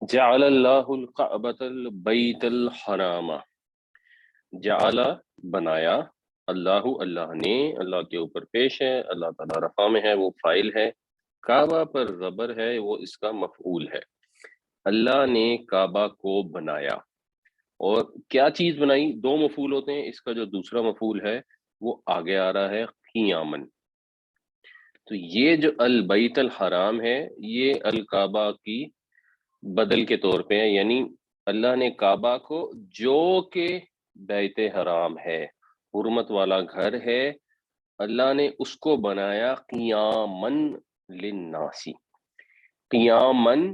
جعل اللہ الکعبۃ البیت الحرام، جعل بنایا، اللہ اللہ نے، اللہ کے اوپر پیش ہے، اللہ تعالیٰ رفع میں ہے، وہ فاعل ہے، کعبہ پر زبر ہے، وہ اس کا مفعول ہے۔ اللہ نے کعبہ کو بنایا، اور کیا چیز بنائی؟ دو مفعول ہوتے ہیں، اس کا جو دوسرا مفعول ہے وہ آگے آ رہا ہے قیامن۔ تو یہ جو البیت الحرام ہے یہ الکعبہ کی بدل کے طور پہ ہے، یعنی اللہ نے کعبہ کو، جو کہ بیت حرام ہے، حرمت والا گھر ہے، اللہ نے اس کو بنایا قیامن للناسی۔ قیامن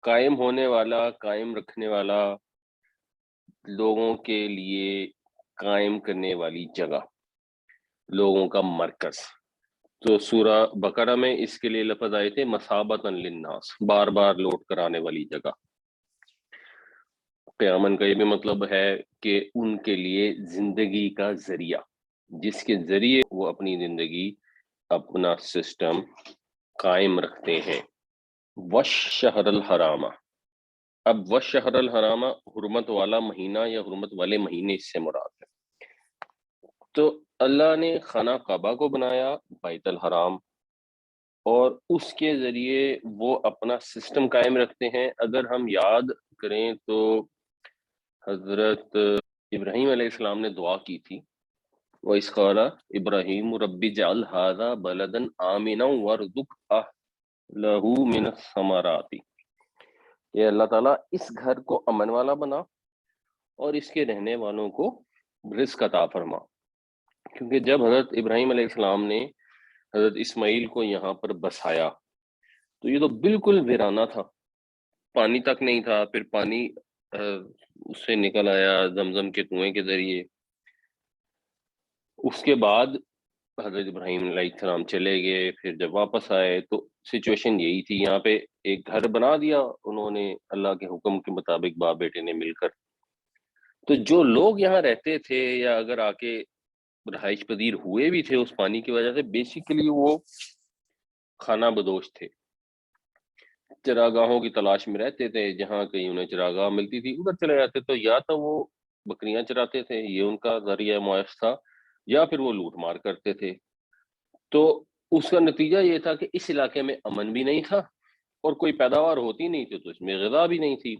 قائم ہونے والا، قائم رکھنے والا، لوگوں کے لیے قائم کرنے والی جگہ، لوگوں کا مرکز۔ تو سورہ بقرہ میں اس کے لیے لفظ آئے تھے مثابۃ للناس، بار بار لوٹ کر آنے والی جگہ۔ قیامن کا یہ بھی مطلب ہے کہ ان کے لیے زندگی کا ذریعہ، جس کے ذریعے وہ اپنی زندگی، اپنا سسٹم قائم رکھتے ہیں۔ والشہر الحرام، اب والشہر الحرام حرمت والا مہینہ یا حرمت والے مہینے اس سے مراد ہے۔ تو اللہ نے خانہ کعبہ کو بنایا، بیت الحرام، اور اس کے ذریعے وہ اپنا سسٹم قائم رکھتے ہیں۔ اگر ہم یاد کریں تو حضرت ابراہیم علیہ السلام نے دعا کی تھی، وَإِذْ قَالَ إِبْرَاهِيمُ رَبِّ اجْعَلْ هَٰذَا بَلَدًا آمِنًا وَارْزُقْ أَهْلَهُ مِنَ الثَّمَرَاتِ، کہ اللہ تعالیٰ اس گھر کو امن والا بنا اور اس کے رہنے والوں کو رزق عطا فرما۔ کیونکہ جب حضرت ابراہیم علیہ السلام نے حضرت اسماعیل کو یہاں پر بسایا تو یہ تو بالکل ویرانہ تھا، پانی تک نہیں تھا، پھر پانی اس سے نکل آیا زمزم کے کنویں کے ذریعے۔ اس کے بعد حضرت ابراہیم علیہ السلام چلے گئے، پھر جب واپس آئے تو سچویشن یہی تھی، یہاں پہ ایک گھر بنا دیا انہوں نے اللہ کے حکم کے مطابق، باپ بیٹے نے مل کر۔ تو جو لوگ یہاں رہتے تھے یا اگر آ کے رہائش پذیر ہوئے بھی تھے اس پانی کی وجہ سے، بیسیکلی وہ خانہ بدوش تھے، چراگاہوں کی تلاش میں رہتے تھے، جہاں کہیں انہیں چراگاہ ملتی تھی ادھر چلے جاتے، تو یا تو وہ بکریاں چراتے تھے، یہ ان کا ذریعہ معاش تھا، یا پھر وہ لوٹ مار کرتے تھے۔ تو اس کا نتیجہ یہ تھا کہ اس علاقے میں امن بھی نہیں تھا، اور کوئی پیداوار ہوتی نہیں تھی تو اس میں غذا بھی نہیں تھی۔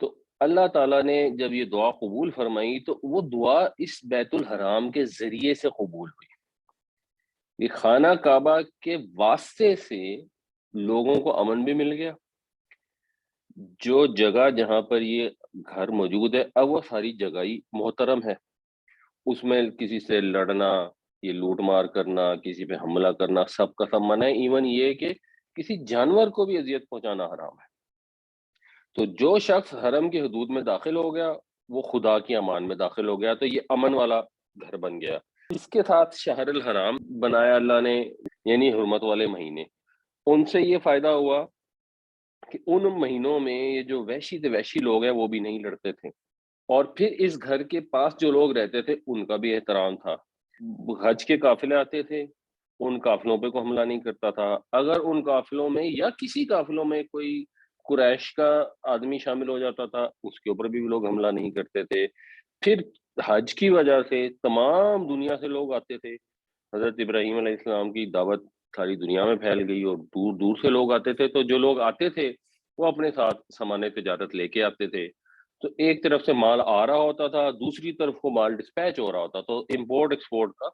تو اللہ تعالیٰ نے جب یہ دعا قبول فرمائی تو وہ دعا اس بیت الحرام کے ذریعے سے قبول ہوئی۔ یہ خانہ کعبہ کے واسطے سے لوگوں کو امن بھی مل گیا، جو جگہ جہاں پر یہ گھر موجود ہے اب وہ ساری جگہ ہی محترم ہے، اس میں کسی سے لڑنا، یہ لوٹ مار کرنا، کسی پہ حملہ کرنا، سب کا سب منع ہے، ایون یہ کہ کسی جانور کو بھی اذیت پہنچانا حرام ہے۔ تو جو شخص حرم کی حدود میں داخل ہو گیا وہ خدا کی امان میں داخل ہو گیا، تو یہ امن والا گھر بن گیا۔ اس کے ساتھ شہر الحرام بنایا اللہ نے، یعنی حرمت والے مہینے۔ ان سے یہ فائدہ ہوا کہ ان مہینوں میں یہ جو وحشی سے وحشی لوگ ہیں وہ بھی نہیں لڑتے تھے، اور پھر اس گھر کے پاس جو لوگ رہتے تھے ان کا بھی احترام تھا۔ حج کے قافلے آتے تھے، ان قافلوں پہ کوئی حملہ نہیں کرتا تھا۔ اگر ان قافلوں میں یا کسی قافلوں میں کوئی قریش کا آدمی شامل ہو جاتا تھا اس کے اوپر بھی لوگ حملہ نہیں کرتے تھے۔ پھر حج کی وجہ سے تمام دنیا سے لوگ آتے تھے، حضرت ابراہیم علیہ السلام کی دعوت ساری دنیا میں پھیل گئی اور دور دور سے لوگ آتے تھے، تو جو لوگ آتے تھے وہ اپنے ساتھ سامان تجارت لے کے آتے تھے۔ تو ایک طرف سے مال آ رہا ہوتا تھا، دوسری طرف کو مال ڈسپیچ ہو رہا ہوتا، تو امپورٹ ایکسپورٹ کا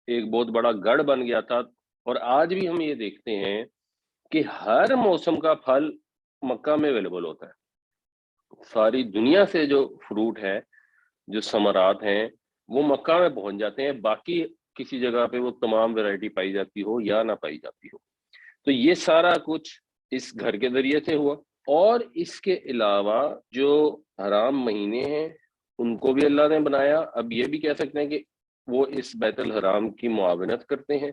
ایک بہت بڑا گڑھ بن گیا تھا۔ اور آج بھی ہم یہ دیکھتے ہیں کہ ہر موسم کا پھل مکہ میں اویلیبل ہوتا ہے، ساری دنیا سے جو فروٹ ہے، جو ثمرات ہیں، وہ مکہ میں پہنچ جاتے ہیں، باقی کسی جگہ پہ وہ تمام ویرائٹی پائی جاتی ہو یا نہ پائی جاتی ہو۔ تو یہ سارا کچھ اس گھر کے ذریعے سے ہوا، اور اس کے علاوہ جو حرام مہینے ہیں ان کو بھی اللہ نے بنایا۔ اب یہ بھی کہہ سکتے ہیں کہ وہ اس بیت الحرام کی معاونت کرتے ہیں،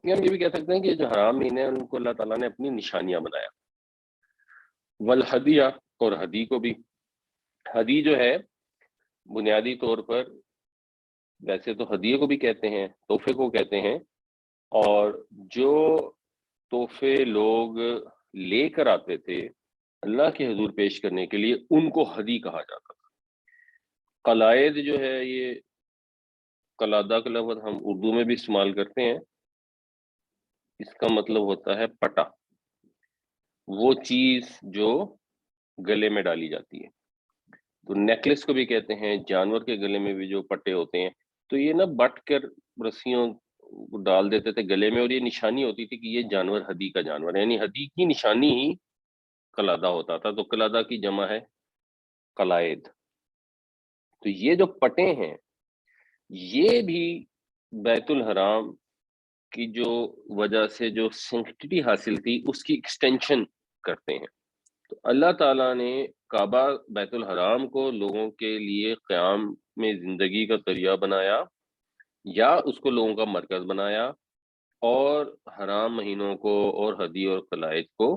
یا ہم یہ بھی کہہ سکتے ہیں کہ جو حرام مہینے ہیں ان کو اللہ تعالیٰ نے اپنی نشانیاں بنایا۔ والہدیہ، اور ہدی کو بھی، ہدی جو ہے بنیادی طور پر ویسے تو ہدیے کو بھی کہتے ہیں، تحفے کو کہتے ہیں، اور جو تحفے لوگ لے کر آتے تھے اللہ کے حضور پیش کرنے کے لیے، ان کو ہدی کہا جاتا تھا۔ قلائد جو ہے، یہ قلادہ کا لفظ ہم اردو میں بھی استعمال کرتے ہیں، اس کا مطلب ہوتا ہے پٹا، وہ چیز جو گلے میں ڈالی جاتی ہے۔ تو نیکلس کو بھی کہتے ہیں، جانور کے گلے میں بھی جو پٹے ہوتے ہیں، تو یہ نا بٹ کر رسیوں کو ڈال دیتے تھے گلے میں، اور یہ نشانی ہوتی تھی کہ یہ جانور ہدی کا جانور ہے، یعنی ہدی کی نشانی ہی قلادہ ہوتا تھا۔ تو قلادہ کی جمع ہے قلائد۔ تو یہ جو پٹے ہیں، یہ بھی بیت الحرام کی جو وجہ سے جو سینکٹیٹی حاصل تھی اس کی ایکسٹینشن کرتے ہیں۔ تو اللہ تعالیٰ نے کعبہ بیت الحرام کو لوگوں کے لیے قیام میں زندگی کا ذریعہ بنایا، یا اس کو لوگوں کا مرکز بنایا، اور حرام مہینوں کو اور ہدی اور قلائد کو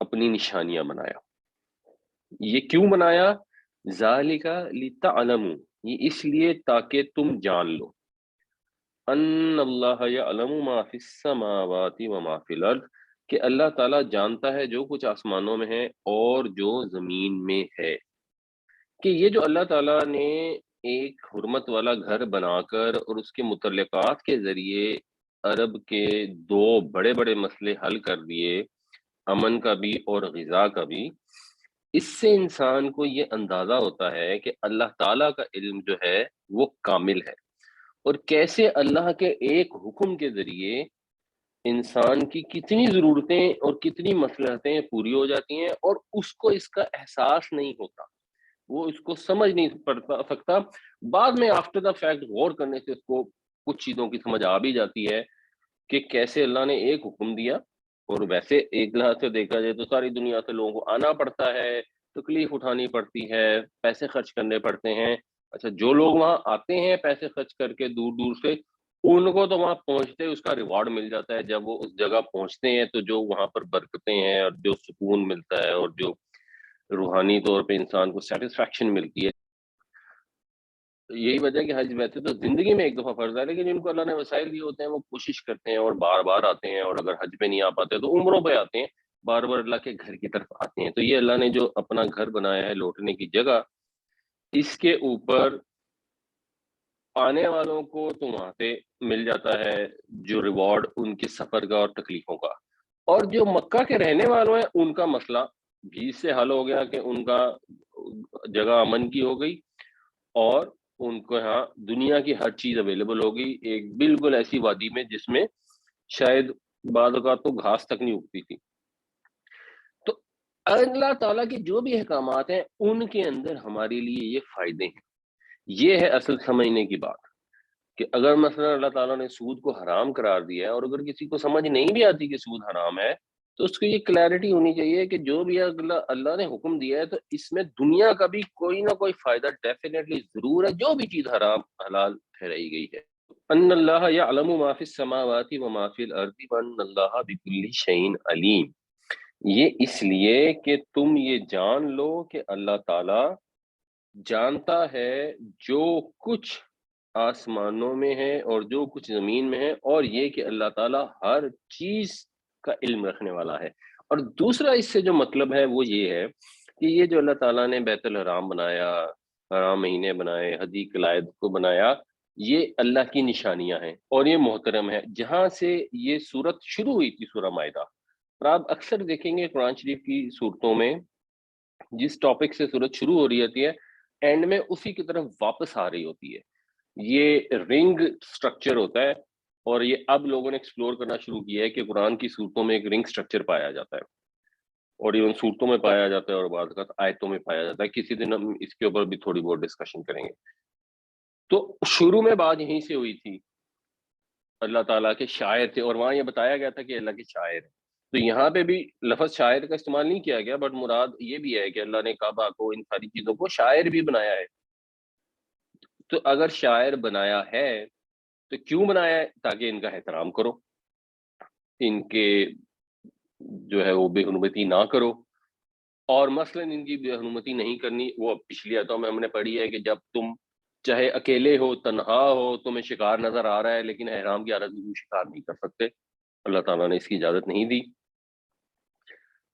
اپنی نشانیاں بنایا۔ یہ کیوں بنایا؟ ذالک لتعلموا، یہ اس لیے تاکہ تم جان لو، ان اللہ یعلم ما فی السماوات و ما فی الارض، کہ اللہ تعالیٰ جانتا ہے جو کچھ آسمانوں میں ہے اور جو زمین میں ہے۔ کہ یہ جو اللہ تعالیٰ نے ایک حرمت والا گھر بنا کر اور اس کے متعلقات کے ذریعے عرب کے دو بڑے بڑے مسئلے حل کر دیے، امن کا بھی اور غذا کا بھی، اس سے انسان کو یہ اندازہ ہوتا ہے کہ اللہ تعالیٰ کا علم جو ہے وہ کامل ہے، اور کیسے اللہ کے ایک حکم کے ذریعے انسان کی کتنی ضرورتیں اور کتنی مصلحتیں پوری ہو جاتی ہیں، اور اس کو اس کا احساس نہیں ہوتا، وہ اس کو سمجھ نہیں پڑتا سکتا۔ بعد میں آفٹر دا فیکٹ غور کرنے سے اس کو کچھ چیزوں کی سمجھ آ بھی جاتی ہے کہ کیسے اللہ نے ایک حکم دیا، اور ویسے ایک لحاظ سے دیکھا جائے تو ساری دنیا سے لوگوں کو آنا پڑتا ہے، تکلیف اٹھانی پڑتی ہے، پیسے خرچ کرنے پڑتے ہیں۔ اچھا، جو لوگ وہاں آتے ہیں پیسے خرچ کر کے دور دور سے، ان کو تو وہاں پہنچتے اس کا ریوارڈ مل جاتا ہے، جب وہ اس جگہ پہنچتے ہیں تو جو وہاں پر برکتیں ہیں اور جو سکون ملتا ہے اور جو روحانی طور پہ انسان کو سیٹسفیکشن ملتی ہے۔ یہی وجہ ہے کہ حج ویسے تو زندگی میں ایک دفعہ فرض ہے، لیکن جن کو اللہ نے وسائل دیے ہوتے ہیں وہ کوشش کرتے ہیں اور بار بار آتے ہیں، اور اگر حج پہ نہیں آ پاتے تو عمروں پہ آتے ہیں، بار بار اللہ کے گھر کی طرف آتے ہیں۔ تو یہ اللہ نے جو اپنا گھر بنایا ہے لوٹنے کی جگہ، اس کے اوپر آنے والوں کو تو وہاں سے مل جاتا ہے جو ریوارڈ ان کے سفر کا اور تکلیفوں کا، اور جو مکہ کے رہنے والوں ہیں ان کا مسئلہ بھی اس سے حل ہو گیا کہ ان کا جگہ امن کی ہو گئی، اور ان کو یہاں دنیا کی ہر چیز اویلیبل ہوگی، ایک بالکل ایسی وادی میں جس میں شاید بعض اوقات تو گھاس تک نہیں اگتی تھی۔ تو اللہ تعالیٰ کے جو بھی احکامات ہیں ان کے اندر ہمارے لیے یہ فائدے ہیں۔ یہ ہے اصل سمجھنے کی بات، کہ اگر مثلا اللہ تعالیٰ نے سود کو حرام قرار دیا ہے، اور اگر کسی کو سمجھ نہیں بھی آتی کہ سود حرام ہے، تو اس کو یہ کلیئرٹی ہونی چاہیے کہ جو بھی اللہ نے حکم دیا ہے تو اس میں دنیا کا بھی کوئی نہ کوئی فائدہ ڈیفینیٹلی ضرور ہے، جو بھی چیز حرام حلال ٹھہرائی گئی ہے۔ ان اللہ یعلم ما فی السماوات و ما فی الارض وان اللہ بکل شیء علیم، یہ اس لیے کہ تم یہ جان لو کہ اللہ تعالیٰ جانتا ہے جو کچھ آسمانوں میں ہے اور جو کچھ زمین میں ہے، اور یہ کہ اللہ تعالیٰ ہر چیز کا علم رکھنے والا ہے۔ اور دوسرا اس سے جو مطلب ہے وہ یہ ہے کہ یہ جو اللہ تعالیٰ نے بیت الحرام بنایا، حرام مہینے بنائے، ہدی قلائد کو بنایا، یہ اللہ کی نشانیاں ہیں اور یہ محترم ہے۔ جہاں سے یہ صورت شروع ہوئی تھی، سورہ مائدہ، اور آپ اکثر دیکھیں گے قرآن شریف کی صورتوں میں جس ٹاپک سے صورت شروع ہو رہی ہوتی ہے، اینڈ میں اسی کی طرف واپس آ رہی ہوتی ہے۔ یہ رنگ سٹرکچر ہوتا ہے، اور یہ اب لوگوں نے ایکسپلور کرنا شروع کیا ہے کہ قرآن کی صورتوں میں ایک رنگ سٹرکچر پایا جاتا ہے، اور ایون صورتوں میں پایا جاتا ہے اور بعض اوقات آیتوں میں پایا جاتا ہے۔ کسی دن ہم اس کے اوپر بھی تھوڑی بہت ڈسکشن کریں گے۔ تو شروع میں بات یہیں سے ہوئی تھی، اللہ تعالیٰ کے شاعر تھے، اور وہاں یہ بتایا گیا تھا کہ اللہ کے شاعر ہیں۔ تو یہاں پہ بھی لفظ شاعر کا استعمال نہیں کیا گیا، بٹ مراد یہ بھی ہے کہ اللہ نے کعبہ کو، ان ساری چیزوں کو شاعر بھی بنایا ہے۔ تو اگر شاعر بنایا ہے تو کیوں بنایا ہے؟ تاکہ ان کا احترام کرو، ان کے جو ہے وہ بے حرمتی نہ کرو، اور مثلا ان کی بے حرمتی نہیں کرنی، وہ پچھلی آیتوں میں ہم نے پڑھی ہے کہ جب تم چاہے اکیلے ہو، تنہا ہو، تمہیں شکار نظر آ رہا ہے لیکن احرام کی حالت میں تم شکار نہیں کر سکتے، اللہ تعالیٰ نے اس کی اجازت نہیں دی۔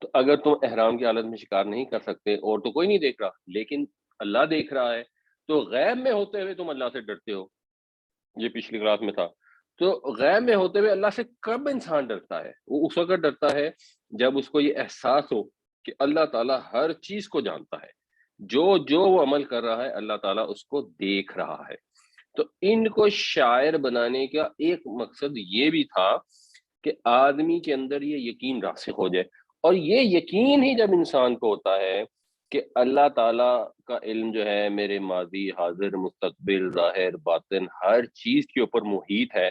تو اگر تم احرام کی حالت میں شکار نہیں کر سکتے اور تو کوئی نہیں دیکھ رہا لیکن اللہ دیکھ رہا ہے، تو غیب میں ہوتے ہوئے تم اللہ سے ڈرتے ہو، یہ پچھلی کلاس میں تھا۔ تو غیب میں ہوتے ہوئے اللہ سے کب انسان ڈرتا ہے؟ وہ اس وقت ڈرتا ہے جب اس کو یہ احساس ہو کہ اللہ تعالیٰ ہر چیز کو جانتا ہے، جو جو وہ عمل کر رہا ہے اللہ تعالیٰ اس کو دیکھ رہا ہے۔ تو ان کو شاعر بنانے کا ایک مقصد یہ بھی تھا کہ آدمی کے اندر یہ یقین راسخ ہو جائے، اور یہ یقین ہی جب انسان کو ہوتا ہے کہ اللہ تعالیٰ کا علم جو ہے میرے ماضی، حاضر، مستقبل، ظاہر، باطن ہر چیز کے اوپر محیط ہے،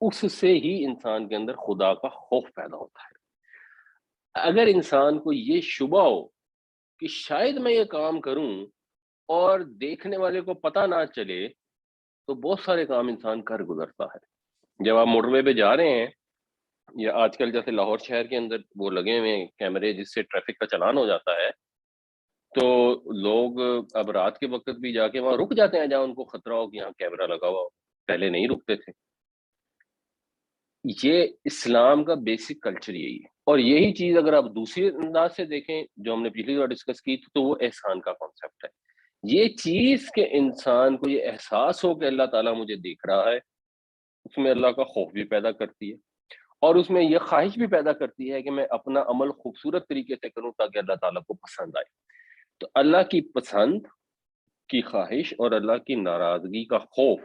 اس سے ہی انسان کے اندر خدا کا خوف پیدا ہوتا ہے۔ اگر انسان کو یہ شبہ ہو کہ شاید میں یہ کام کروں اور دیکھنے والے کو پتہ نہ چلے، تو بہت سارے کام انسان کر گزرتا ہے۔ جب آپ موٹر وے پہ جا رہے ہیں، یا آج کل جیسے لاہور شہر کے اندر وہ لگے ہوئے ہیں کیمرے جس سے ٹریفک کا چلان ہو جاتا ہے، تو لوگ اب رات کے وقت بھی جا کے وہاں رک جاتے ہیں جہاں ان کو خطرہ ہو کہ یہاں کیمرہ لگا ہوا ہو، پہلے نہیں رکتے تھے۔ یہ اسلام کا بیسک کلچر یہی ہے، اور یہی چیز اگر آپ دوسری انداز سے دیکھیں جو ہم نے پچھلی بار ڈسکس کی تو وہ احسان کا کانسیپٹ ہے۔ یہ چیز کہ انسان کو یہ احساس ہو کہ اللہ تعالیٰ مجھے دیکھ رہا ہے، اس میں اللہ کا خوف بھی پیدا کرتی ہے، اور اس میں یہ خواہش بھی پیدا کرتی ہے کہ میں اپنا عمل خوبصورت طریقے سے کروں تاکہ اللہ تعالیٰ کو پسند آئے۔ تو اللہ کی پسند کی خواہش اور اللہ کی ناراضگی کا خوف،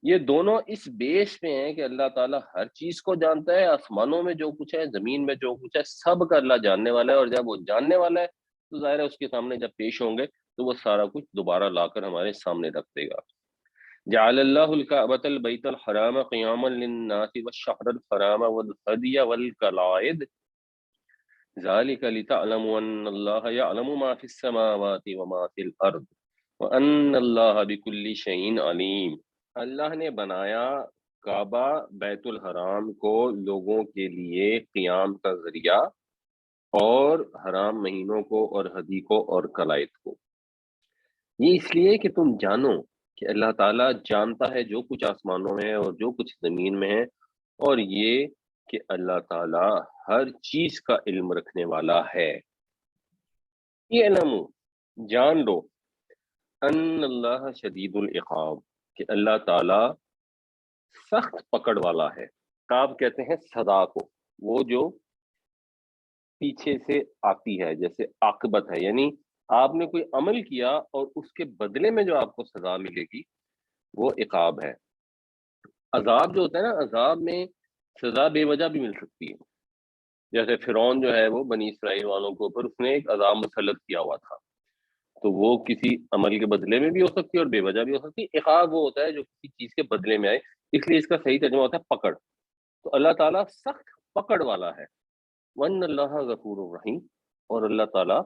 یہ دونوں اس بیس پہ ہیں کہ اللہ تعالیٰ ہر چیز کو جانتا ہے، آسمانوں میں جو کچھ ہے، زمین میں جو کچھ ہے، سب کا اللہ جاننے والا ہے، اور جب وہ جاننے والا ہے تو ظاہر ہے اس کے سامنے جب پیش ہوں گے تو وہ سارا کچھ دوبارہ لا کر ہمارے سامنے رکھ دے گا۔ جعل اللہ الکعبۃ البیت الحرام قیاما للناس والشہر الحرام والہدی والقلائد ذلك لتعلموا ان اللہ یعلم ما فی السماوات وما فی الارض وان اللہ بکل شیء علیم۔ اللہ نے بنایا کعبہ بیت الحرام کو لوگوں کے لیے قیام کا ذریعہ، اور حرام مہینوں کو اور ہدی کو اور قلائد کو، یہ اس لیے کہ تم جانو کہ اللہ تعالیٰ جانتا ہے جو کچھ آسمانوں میں ہے اور جو کچھ زمین میں ہے، اور یہ کہ اللہ تعالیٰ ہر چیز کا علم رکھنے والا ہے۔ یہ علم جان لو ان اللہ شدید العقاب، کہ اللہ تعالیٰ سخت پکڑ والا ہے۔ عقاب کہتے ہیں سزا کو، وہ جو پیچھے سے آتی ہے، جیسے عاقبت ہے، یعنی آپ نے کوئی عمل کیا اور اس کے بدلے میں جو آپ کو سزا ملے گی وہ عقاب ہے۔ عذاب جو ہوتا ہے نا، عذاب میں سزا بے وجہ بھی مل سکتی ہے، جیسے فرعون جو ہے وہ بنی اسرائیل والوں کے اوپر اس نے ایک عذاب مسلط کیا ہوا تھا، تو وہ کسی عمل کے بدلے میں بھی ہو سکتی ہے اور بے وجہ بھی ہو سکتی ہے۔ عقاب وہ ہوتا ہے جو کسی چیز کے بدلے میں آئے، اس لیے اس کا صحیح ترجمہ ہوتا ہے پکڑ۔ تو اللہ تعالیٰ سخت پکڑ والا ہے۔ وَأَنَّ اللَّهَ غَفُورٌ رَحِيمٌ، اور اللہ تعالیٰ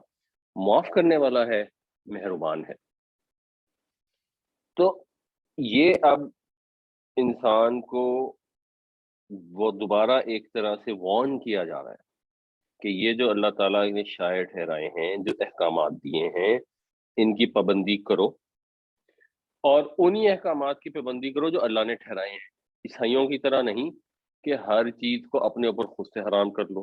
معاف کرنے والا ہے، مہربان ہے۔ تو یہ اب انسان کو وہ دوبارہ ایک طرح سے وارن کیا جا رہا ہے کہ یہ جو اللہ تعالیٰ نے شائع ٹھہرائے ہیں، جو احکامات دیے ہیں، ان کی پابندی کرو، اور انہی احکامات کی پابندی کرو جو اللہ نے ٹھہرائے ہیں۔ عیسائیوں کی طرح نہیں کہ ہر چیز کو اپنے اوپر خود سے حرام کر لو،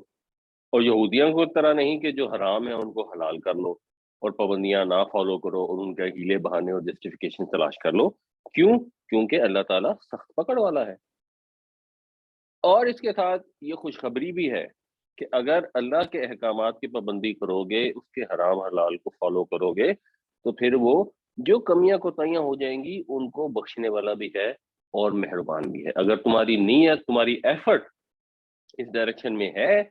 اور یہودیوں کو طرح نہیں کہ جو حرام ہے ان کو حلال کر لو اور پابندیاں نہ فالو کرو اور ان کے ہیلے بہانے اور جسٹیفیکیشن تلاش کر لو۔ کیوں؟ کیونکہ اللہ تعالیٰ سخت پکڑ والا ہے۔ اور اس کے ساتھ یہ خوشخبری بھی ہے کہ اگر اللہ کے احکامات کی پابندی کرو گے، اس کے حرام حلال کو فالو کرو گے، تو پھر وہ جو کمیاں کوتاہیاں ہو جائیں گی ان کو بخشنے والا بھی ہے اور مہربان بھی ہے۔ اگر تمہاری نیت، تمہاری ایفرٹ اس ڈائریکشن میں ہے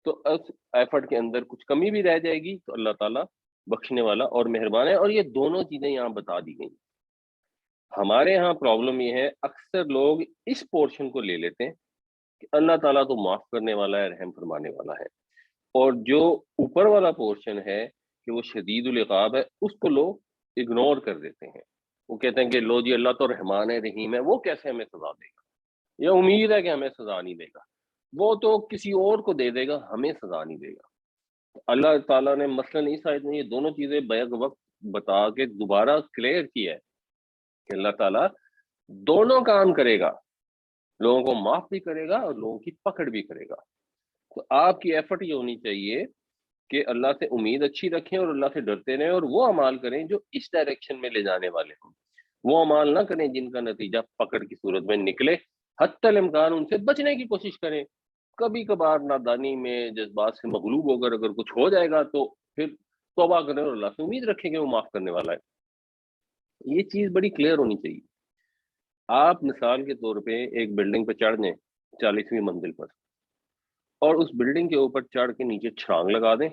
تو اس ایفرٹ کے اندر کچھ کمی بھی رہ جائے گی تو اللہ تعالیٰ بخشنے والا اور مہربان ہے۔ اور یہ دونوں چیزیں یہاں بتا دی گئی۔ ہمارے ہاں پرابلم یہ ہے، اکثر لوگ اس پورشن کو لے لیتے ہیں کہ اللہ تعالیٰ تو معاف کرنے والا ہے، رحم فرمانے والا ہے، اور جو اوپر والا پورشن ہے کہ وہ شدید العقاب ہے، اس کو لوگ اگنور کر دیتے ہیں۔ وہ کہتے ہیں کہ لو جی اللہ تو رحمان ہے، رحیم ہے، وہ کیسے ہمیں سزا دے گا، یہ امید ہے کہ ہمیں سزا نہیں دے گا، وہ تو کسی اور کو دے دے گا، ہمیں سزا نہیں دے گا۔ اللہ تعالیٰ نے مثلاً اس آیت میں یہ دونوں چیزیں بیک وقت بتا کے دوبارہ کلیئر کیا ہے کہ اللہ تعالیٰ دونوں کام کرے گا، لوگوں کو معاف بھی کرے گا اور لوگوں کی پکڑ بھی کرے گا۔ تو آپ کی ایفرٹ یہ ہونی چاہیے کہ اللہ سے امید اچھی رکھیں اور اللہ سے ڈرتے رہیں، اور وہ اعمال کریں جو اس ڈائریکشن میں لے جانے والے ہوں۔ وہ اعمال نہ کریں جن کا نتیجہ پکڑ کی صورت میں نکلے، حتی الامکان ان سے بچنے کی کوشش کریں۔ کبھی کبھار نادانی میں جذبات سے مغلوب ہو کر اگر کچھ ہو جائے گا تو پھر توبہ کریں اور اللہ سے امید رکھیں کہ وہ معاف کرنے والا ہے۔ یہ چیز بڑی کلیئر ہونی چاہیے۔ آپ مثال کے طور پہ ایک بلڈنگ پہ چڑھ جائیں 40ویں منزل پر، اور اس بلڈنگ کے اوپر چڑھ کے نیچے چھلانگ لگا دیں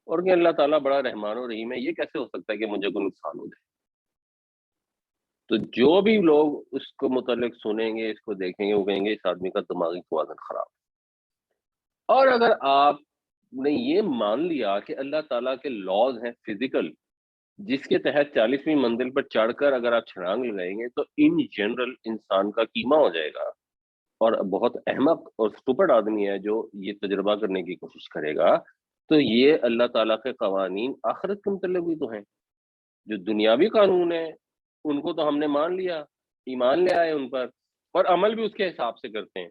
اور کہ اللہ تعالیٰ بڑا رحمان و رحیم ہے، یہ کیسے ہو سکتا ہے کہ مجھے کوئی نقصان ہو جائے؟ تو جو بھی لوگ اس کو متعلق سنیں گے، اس کو دیکھیں گے، وہ کہیں گے اس آدمی کا دماغی توازن خراب ہے۔ اور اگر آپ نے یہ مان لیا کہ اللہ تعالیٰ کے لاز ہیں فزیکل، جس کے تحت 40ویں منزل پر چڑھ کر اگر آپ چھلانگ لگائیں گے تو ان جنرل انسان کا کیما ہو جائے گا، اور بہت احمق اور اسٹوپڈ آدمی ہے جو یہ تجربہ کرنے کی کوشش کرے گا۔ تو یہ اللہ تعالیٰ کے قوانین آخرت کے متعلق بھی تو ہیں، جو دنیاوی قانون ہیں ان کو تو ہم نے مان لیا، ایمان لے آئے ان پر، اور عمل بھی اس کے حساب سے کرتے ہیں۔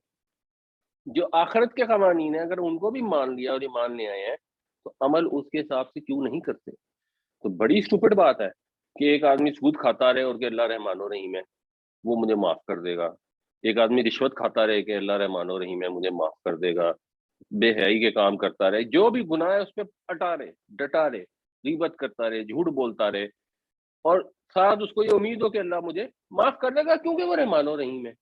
جو آخرت کے قوانین ہیں اگر ان کو بھی مان لیا اور ایمان لے آئے ہیں تو عمل اس کے حساب سے کیوں نہیں کرتے؟ تو بڑی اسٹوپڈ بات ہے کہ ایک آدمی سود کھاتا رہے اور کہ اللہ رحمان و رحیم ہے وہ مجھے معاف کر دے گا، ایک آدمی رشوت کھاتا رہے کہ اللہ رحمان و رحیم ہے مجھے معاف کر دے گا، بے حیائی کے کام کرتا رہے، جو بھی گناہ ہے اس پہ اٹا رہے، ڈٹا رہے، غیبت کرتا رہے، جھوٹ بولتا رہے، اور ساتھ اس کو یہ امید ہو کہ اللہ مجھے معاف کر دے گا کیونکہ وہ رحمان و رحیم ہے،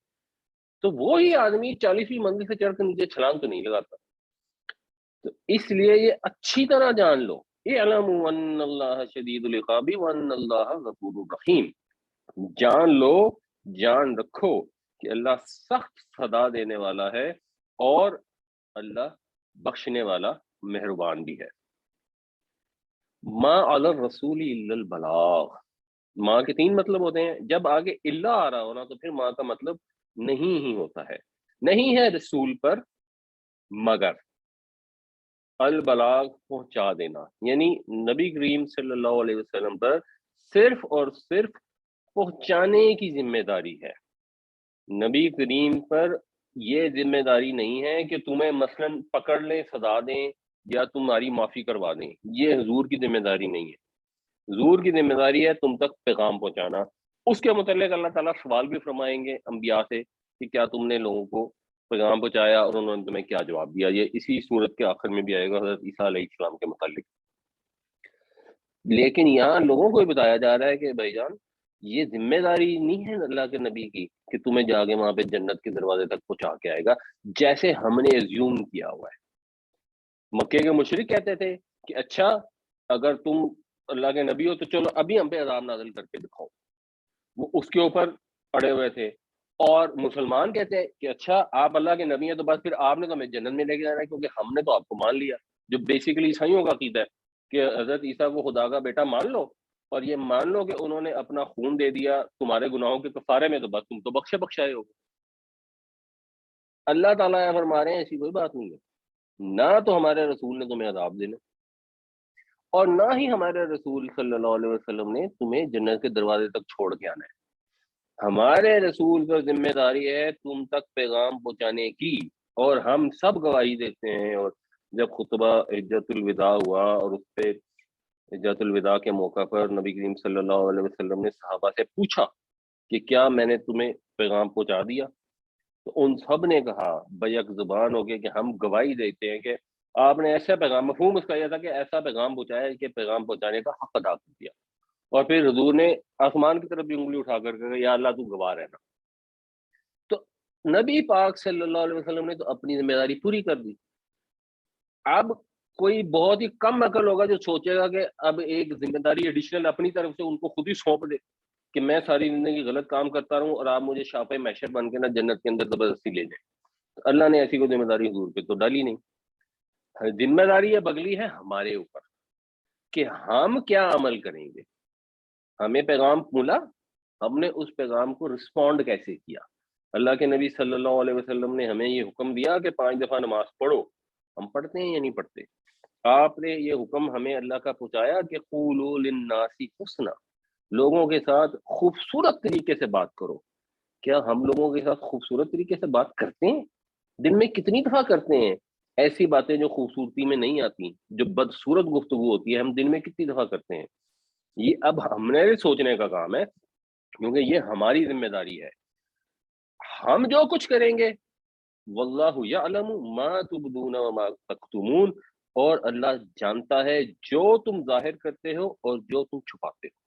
تو وہی آدمی 40ویں منزل سے چڑھ کر نیچے چھلانگ تو نہیں لگاتا۔ تو اس لیے یہ اچھی طرح جان لو، اعلموا ان اللہ شدید العقاب وان اللہ غفور رحیم، جان لو، جان رکھو کہ اللہ سخت سزا دینے والا ہے اور اللہ بخشنے والا مہربان بھی ہے۔ ما علی الرسول الا البلاغ، ماں کے 3 مطلب ہوتے ہیں، جب آگے الا آ رہا ہونا تو پھر ماں کا مطلب نہیں ہی ہوتا ہے، نہیں ہے رسول پر مگر البلاغ پہنچا دینا، یعنی نبی کریم صلی اللہ علیہ وسلم پر صرف اور صرف پہنچانے کی ذمہ داری ہے۔ نبی کریم پر یہ ذمہ داری نہیں ہے کہ تمہیں مثلاً پکڑ لیں سزا دیں یا تمہاری معافی کروا دیں، یہ حضور کی ذمہ داری نہیں ہے۔ حضور کی ذمہ داری ہے تم تک پیغام پہنچانا۔ اس کے متعلق اللہ تعالیٰ سوال بھی فرمائیں گے انبیاء سے کہ کیا تم نے لوگوں کو پیغام پہنچایا اور انہوں نے تمہیں کیا جواب دیا، یہ اسی صورت کے آخر میں بھی آئے گا حضرت عیسیٰ علیہ السلام کے متعلق۔ لیکن یہاں لوگوں کو بھی بتایا جا رہا ہے کہ بھائی جان یہ ذمہ داری نہیں ہے اللہ کے نبی کی کہ تمہیں جا کے وہاں پہ جنت کے دروازے تک پہنچا کے آئے گا جیسے ہم نے ایزیوم کیا ہوا ہے۔ مکے کے مشرک کہتے تھے کہ اچھا اگر تم اللہ کے نبی ہو تو چلو ابھی ہم پہ عذاب نازل کر کے دکھاؤ، وہ اس کے اوپر پڑے ہوئے تھے۔ اور مسلمان کہتے ہیں کہ اچھا آپ اللہ کے نبی ہیں تو بس پھر آپ نے تو ہمیں جنت میں لے کے جانا ہے کیونکہ ہم نے تو آپ کو مان لیا، جو بیسیکلی عیسائیوں کا عقیدہ ہے کہ حضرت عیسیٰ کو خدا کا بیٹا مان لو اور یہ مان لو کہ انہوں نے اپنا خون دے دیا تمہارے گناہوں کے کفارے میں، تو بس تم تو بخشے بخشائے ہو۔ اللہ تعالیٰ فرما رہے ہیں ایسی کوئی بات نہیں ہے، نہ تو ہمارے رسول نے تمہیں عذاب دینا اور نہ ہی ہمارے رسول صلی اللہ علیہ وسلم نے تمہیں جنت کے دروازے تک چھوڑ کے آنا ہے۔ ہمارے رسول پر ذمہ داری ہے تم تک پیغام پہنچانے کی، اور ہم سب گواہی دیتے ہیں۔ اور جب خطبہ حجت الوداع ہوا اور اس پہ حجت الوداع کے موقع پر نبی کریم صلی اللہ علیہ وسلم نے صحابہ سے پوچھا کہ کیا میں نے تمہیں پیغام پہنچا دیا، تو ان سب نے کہا بیک زبان ہو گئے کہ ہم گواہی دیتے ہیں کہ آپ نے ایسا پیغام، مفہوم اس کا یہ تھا کہ ایسا پیغام پہنچایا کہ پیغام پہنچانے کا حق ادا کر دیا۔ اور پھر حضور نے آسمان کی طرف بھی انگلی اٹھا کر کہا یا اللہ تو گواہ رہنا۔ تو نبی پاک صلی اللہ علیہ وسلم نے تو اپنی ذمہ داری پوری کر دی۔ اب کوئی بہت ہی کم عقل ہوگا جو سوچے گا کہ اب ایک ذمہ داری ایڈیشنل اپنی طرف سے ان کو خود ہی سونپ دے کہ میں ساری زندگی غلط کام کرتا رہوں اور آپ مجھے شاپے محشر بن کے نہ جنت کے اندر زبردستی لے جائیں۔ تو اللہ نے ایسی کوئی ذمہ داری حضور پہ تو ڈالی نہیں۔ ذمہ داری یہ بگلی ہے ہمارے اوپر کہ ہم کیا عمل کریں گے۔ ہمیں پیغام ملا، ہم نے اس پیغام کو رسپونڈ کیسے کیا۔ اللہ کے نبی صلی اللہ علیہ وسلم نے ہمیں یہ حکم دیا کہ 5 دفعہ نماز پڑھو، ہم پڑھتے ہیں یا نہیں پڑھتے؟ آپ نے یہ حکم ہمیں اللہ کا پہنچایا کہ قولوا للناس حسنا، لوگوں کے ساتھ خوبصورت طریقے سے بات کرو۔ کیا ہم لوگوں کے ساتھ خوبصورت طریقے سے بات کرتے ہیں؟ دن میں کتنی دفعہ کرتے ہیں ایسی باتیں جو خوبصورتی میں نہیں آتی، جو بدصورت گفتگو ہوتی ہے، ہم دن میں کتنی دفعہ کرتے ہیں. یہ اب ہم نے سوچنے کا کام ہے، کیونکہ یہ ہماری ذمہ داری ہے. ہم جو کچھ کریں گے، واللہ یعلم ما تبدون وما تکتمون، اور اللہ جانتا ہے جو تم ظاہر کرتے ہو اور جو تم چھپاتے ہو.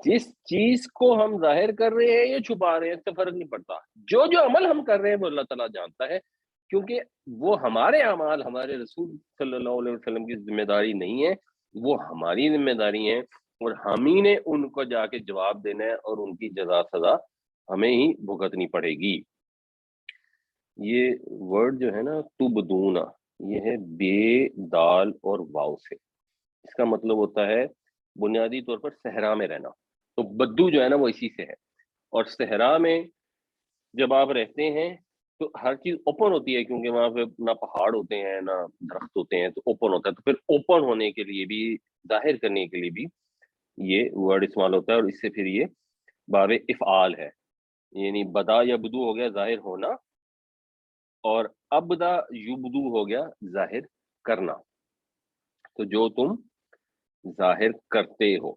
جس چیز کو ہم ظاہر کر رہے ہیں یا چھپا رہے ہیں، اس سے فرق نہیں پڑتا. جو عمل ہم کر رہے ہیں وہ اللہ تعالیٰ جانتا ہے، کیونکہ وہ ہمارے اعمال ہمارے رسول صلی اللہ علیہ وسلم کی ذمہ داری نہیں ہے، وہ ہماری ذمہ داری ہے، اور ہم ہی نے ان کو جا کے جواب دینا ہے، اور ان کی جزا سزا ہمیں ہی بھگتنی پڑے گی. یہ ورڈ جو ہے نا تبدونا، یہ ہے بے دال اور واو سے. اس کا مطلب ہوتا ہے بنیادی طور پر صحرا میں رہنا. تو بدو جو ہے نا وہ اسی سے ہے. اور صحرا میں جب آپ رہتے ہیں تو ہر چیز اوپن ہوتی ہے، کیونکہ وہاں پہ نہ پہاڑ ہوتے ہیں نہ درخت ہوتے ہیں، تو اوپن ہوتا ہے. تو پھر اوپن ہونے کے لیے بھی، ظاہر کرنے کے لیے بھی یہ ورڈ استعمال ہوتا ہے، اور اس سے پھر یہ باب افعال ہے. یعنی بدا یا بدو ہو گیا ظاہر ہونا، اور ابدا یبدو ہو گیا ظاہر کرنا. تو جو تم ظاہر کرتے ہو.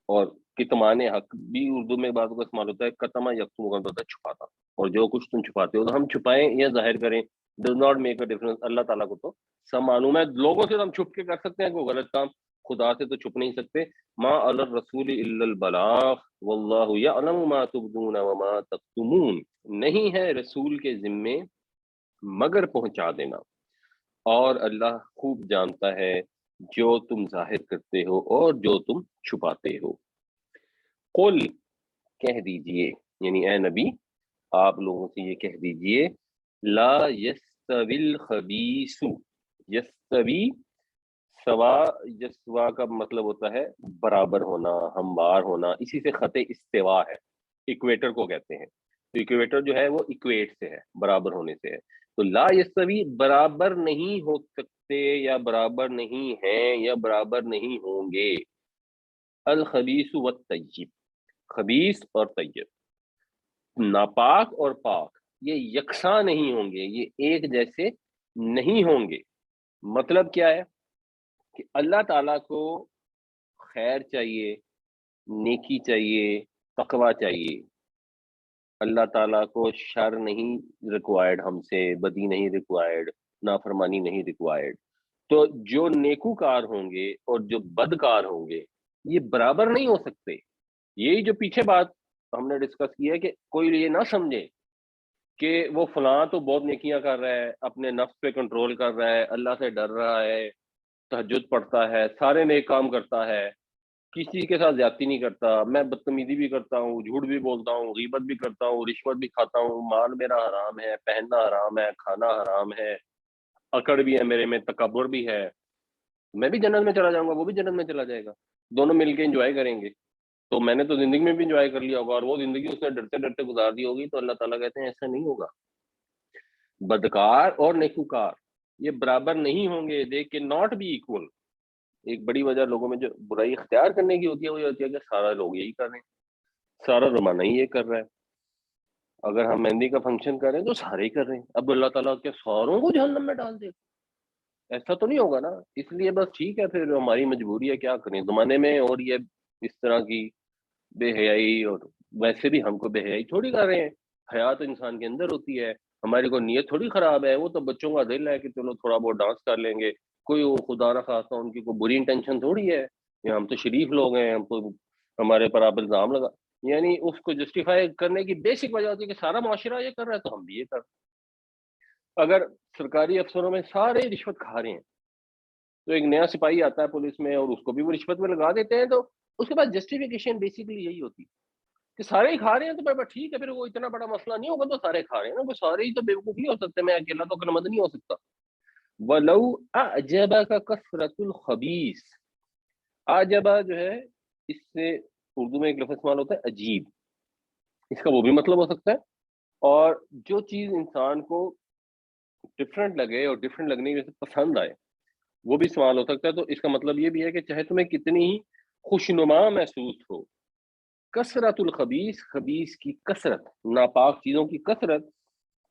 اور کتمان حق بھی اردو میں بعض کا استعمال ہوتا ہے، کتما یکتم کا ہوتا ہے چھپاتا. اور جو کچھ تم چھپاتے ہو، تو ہم چھپائیں یا ظاہر کریں، does not make a difference. اللہ تعالیٰ کو تو سب معلوم ہے. لوگوں سے تو ہم چھپ کے کر سکتے ہیں کوئی غلط کام، خدا سے تو چھپ نہیں سکتے. ما علی الرسول الا البلاغ واللہ یعلم ما تبدون وما تکتمون. نہیں ہے رسول کے ذمے مگر پہنچا دینا، اور اللہ خوب جانتا ہے جو تم ظاہر کرتے ہو اور جو تم چھپاتے ہو. قل، کہہ دیجئے، یعنی اے نبی آپ لوگوں سے یہ کہہ دیجئے، لا یستوی الخبیث. یستوی، سوا، یسوا کا مطلب ہوتا ہے برابر ہونا، ہموار ہونا. اسی سے خط استوا ہے، ایکویٹر کو کہتے ہیں. تو ایکویٹر جو ہے وہ ایکویٹ سے ہے، برابر ہونے سے ہے. تو لا یستوی برابر نہیں ہو سکتے، یا برابر نہیں ہیں، یا برابر نہیں ہوں گے. الخبیث والطیب، خبیث اور طیب، ناپاک اور پاک، یہ یکساں نہیں ہوں گے، یہ ایک جیسے نہیں ہوں گے. مطلب کیا ہے کہ اللہ تعالیٰ کو خیر چاہیے، نیکی چاہیے، تقوی چاہیے. اللہ تعالیٰ کو شر نہیں ریکوائرڈ، ہم سے بدی نہیں ریکوائرڈ، نافرمانی نہیں ریکوائرڈ. تو جو نیکوکار ہوں گے اور جو بدکار ہوں گے، یہ برابر نہیں ہو سکتے. یہی جو پیچھے بات ہم نے ڈسکس کی ہے، کہ کوئی یہ نہ سمجھے کہ وہ فلاں تو بہت نیکیاں کر رہا ہے، اپنے نفس پہ کنٹرول کر رہا ہے، اللہ سے ڈر رہا ہے، تہجد پڑھتا ہے، سارے نیک کام کرتا ہے، کسی کے ساتھ زیادتی نہیں کرتا، میں بدتمیزی بھی کرتا ہوں، جھوٹ بھی بولتا ہوں، غیبت بھی کرتا ہوں، رشوت بھی کھاتا ہوں، مال میرا حرام ہے، پہننا حرام ہے، کھانا حرام ہے، اکڑ بھی ہے میرے میں، تکبر بھی ہے، میں بھی جنت میں چلا جاؤں گا، وہ بھی جنت میں چلا جائے گا، دونوں مل کے انجوائے کریں گے. تو میں نے تو زندگی میں بھی انجوائے کر لیا ہوگا، اور وہ زندگی اس نے ڈرتے ڈرتے گزار دی ہوگی. تو اللہ تعالیٰ کہتے ہیں ایسا نہیں ہوگا. بدکار اور نیکوکار یہ برابر نہیں ہوں گے، دے کے ناٹ بی ایکول. ایک بڑی وجہ لوگوں میں جو برائی اختیار کرنے کی ہوتی ہے، وہ یہ ہوتی ہے کہ سارا لوگ یہی کر رہے ہیں، سارا زمانہ ہی یہ کر رہا ہے. اگر ہم مہندی کا فنکشن کر رہے ہیں تو سارے ہی کر رہے ہیں، اب اللہ تعالیٰ کے ساروں کو جہنم میں ڈال دے گا؟ ایسا تو نہیں ہوگا نا. اس لیے بس ٹھیک ہے، پھر ہماری مجبوری ہے، کیا کریں زمانے میں. اور یہ اس طرح کی بے حیائی، اور ویسے بھی ہم کو بے حیائی تھوڑی کر رہے ہیں، حیا تو انسان کے اندر ہوتی ہے. ہماری کوئی نیت تھوڑی خراب ہے، وہ تو بچوں کا دل ہے کہ چلو تھوڑا بہت ڈانس کر لیں گے. کوئی وہ خدا نہ خواستہ ان کی کوئی بری انٹینشن تھوڑی ہے، یا ہم تو شریف لوگ ہیں، ہم تو ہمارے پر آپ الزام لگا. یعنی اس کو جسٹیفائی کرنے کی بیسک وجہ ہوتی ہے کہ سارا معاشرہ یہ کر رہا ہے تو ہم بھی یہ کر رہے ہیں. اگر سرکاری افسروں میں سارے رشوت کھا رہے ہیں، تو ایک نیا سپاہی آتا ہے پولیس میں اور اس کو بھی وہ رشوت میں لگا دیتے ہیں، تو اس کے بعد جسٹیفیکیشن بیسیکلی یہی ہوتی ہے کہ سارے ہی کھا رہے ہیں. تو ٹھیک ہے، پھر وہ اتنا بڑا مسئلہ نہیں ہوگا، تو سارے کھا رہے ہیں نا، وہ سارے ہی تو بیوقوف نہیں ہو سکتے، میں اکیلا تو عقل مند نہیں ہو سکتا. وَلَوْ أَعْجَبَكَ كَثْرَةُ الْخَبِيثِ. آجبہ جو ہے، اس سے اردو میں ایک لفظ استعمال ہوتا ہے عجیب، اس کا وہ بھی مطلب ہو سکتا ہے. اور جو چیز انسان کو ڈفرینٹ لگے اور ڈفرینٹ لگنے کی وجہ سے پسند آئے، وہ بھی استعمال ہو سکتا ہے. تو اس کا مطلب یہ بھی ہے کہ چاہے تمہیں کتنی ہی خوشنما محسوس ہو، کثرت الخبیث، خبیث کی کثرت، ناپاک چیزوں کی کثرت،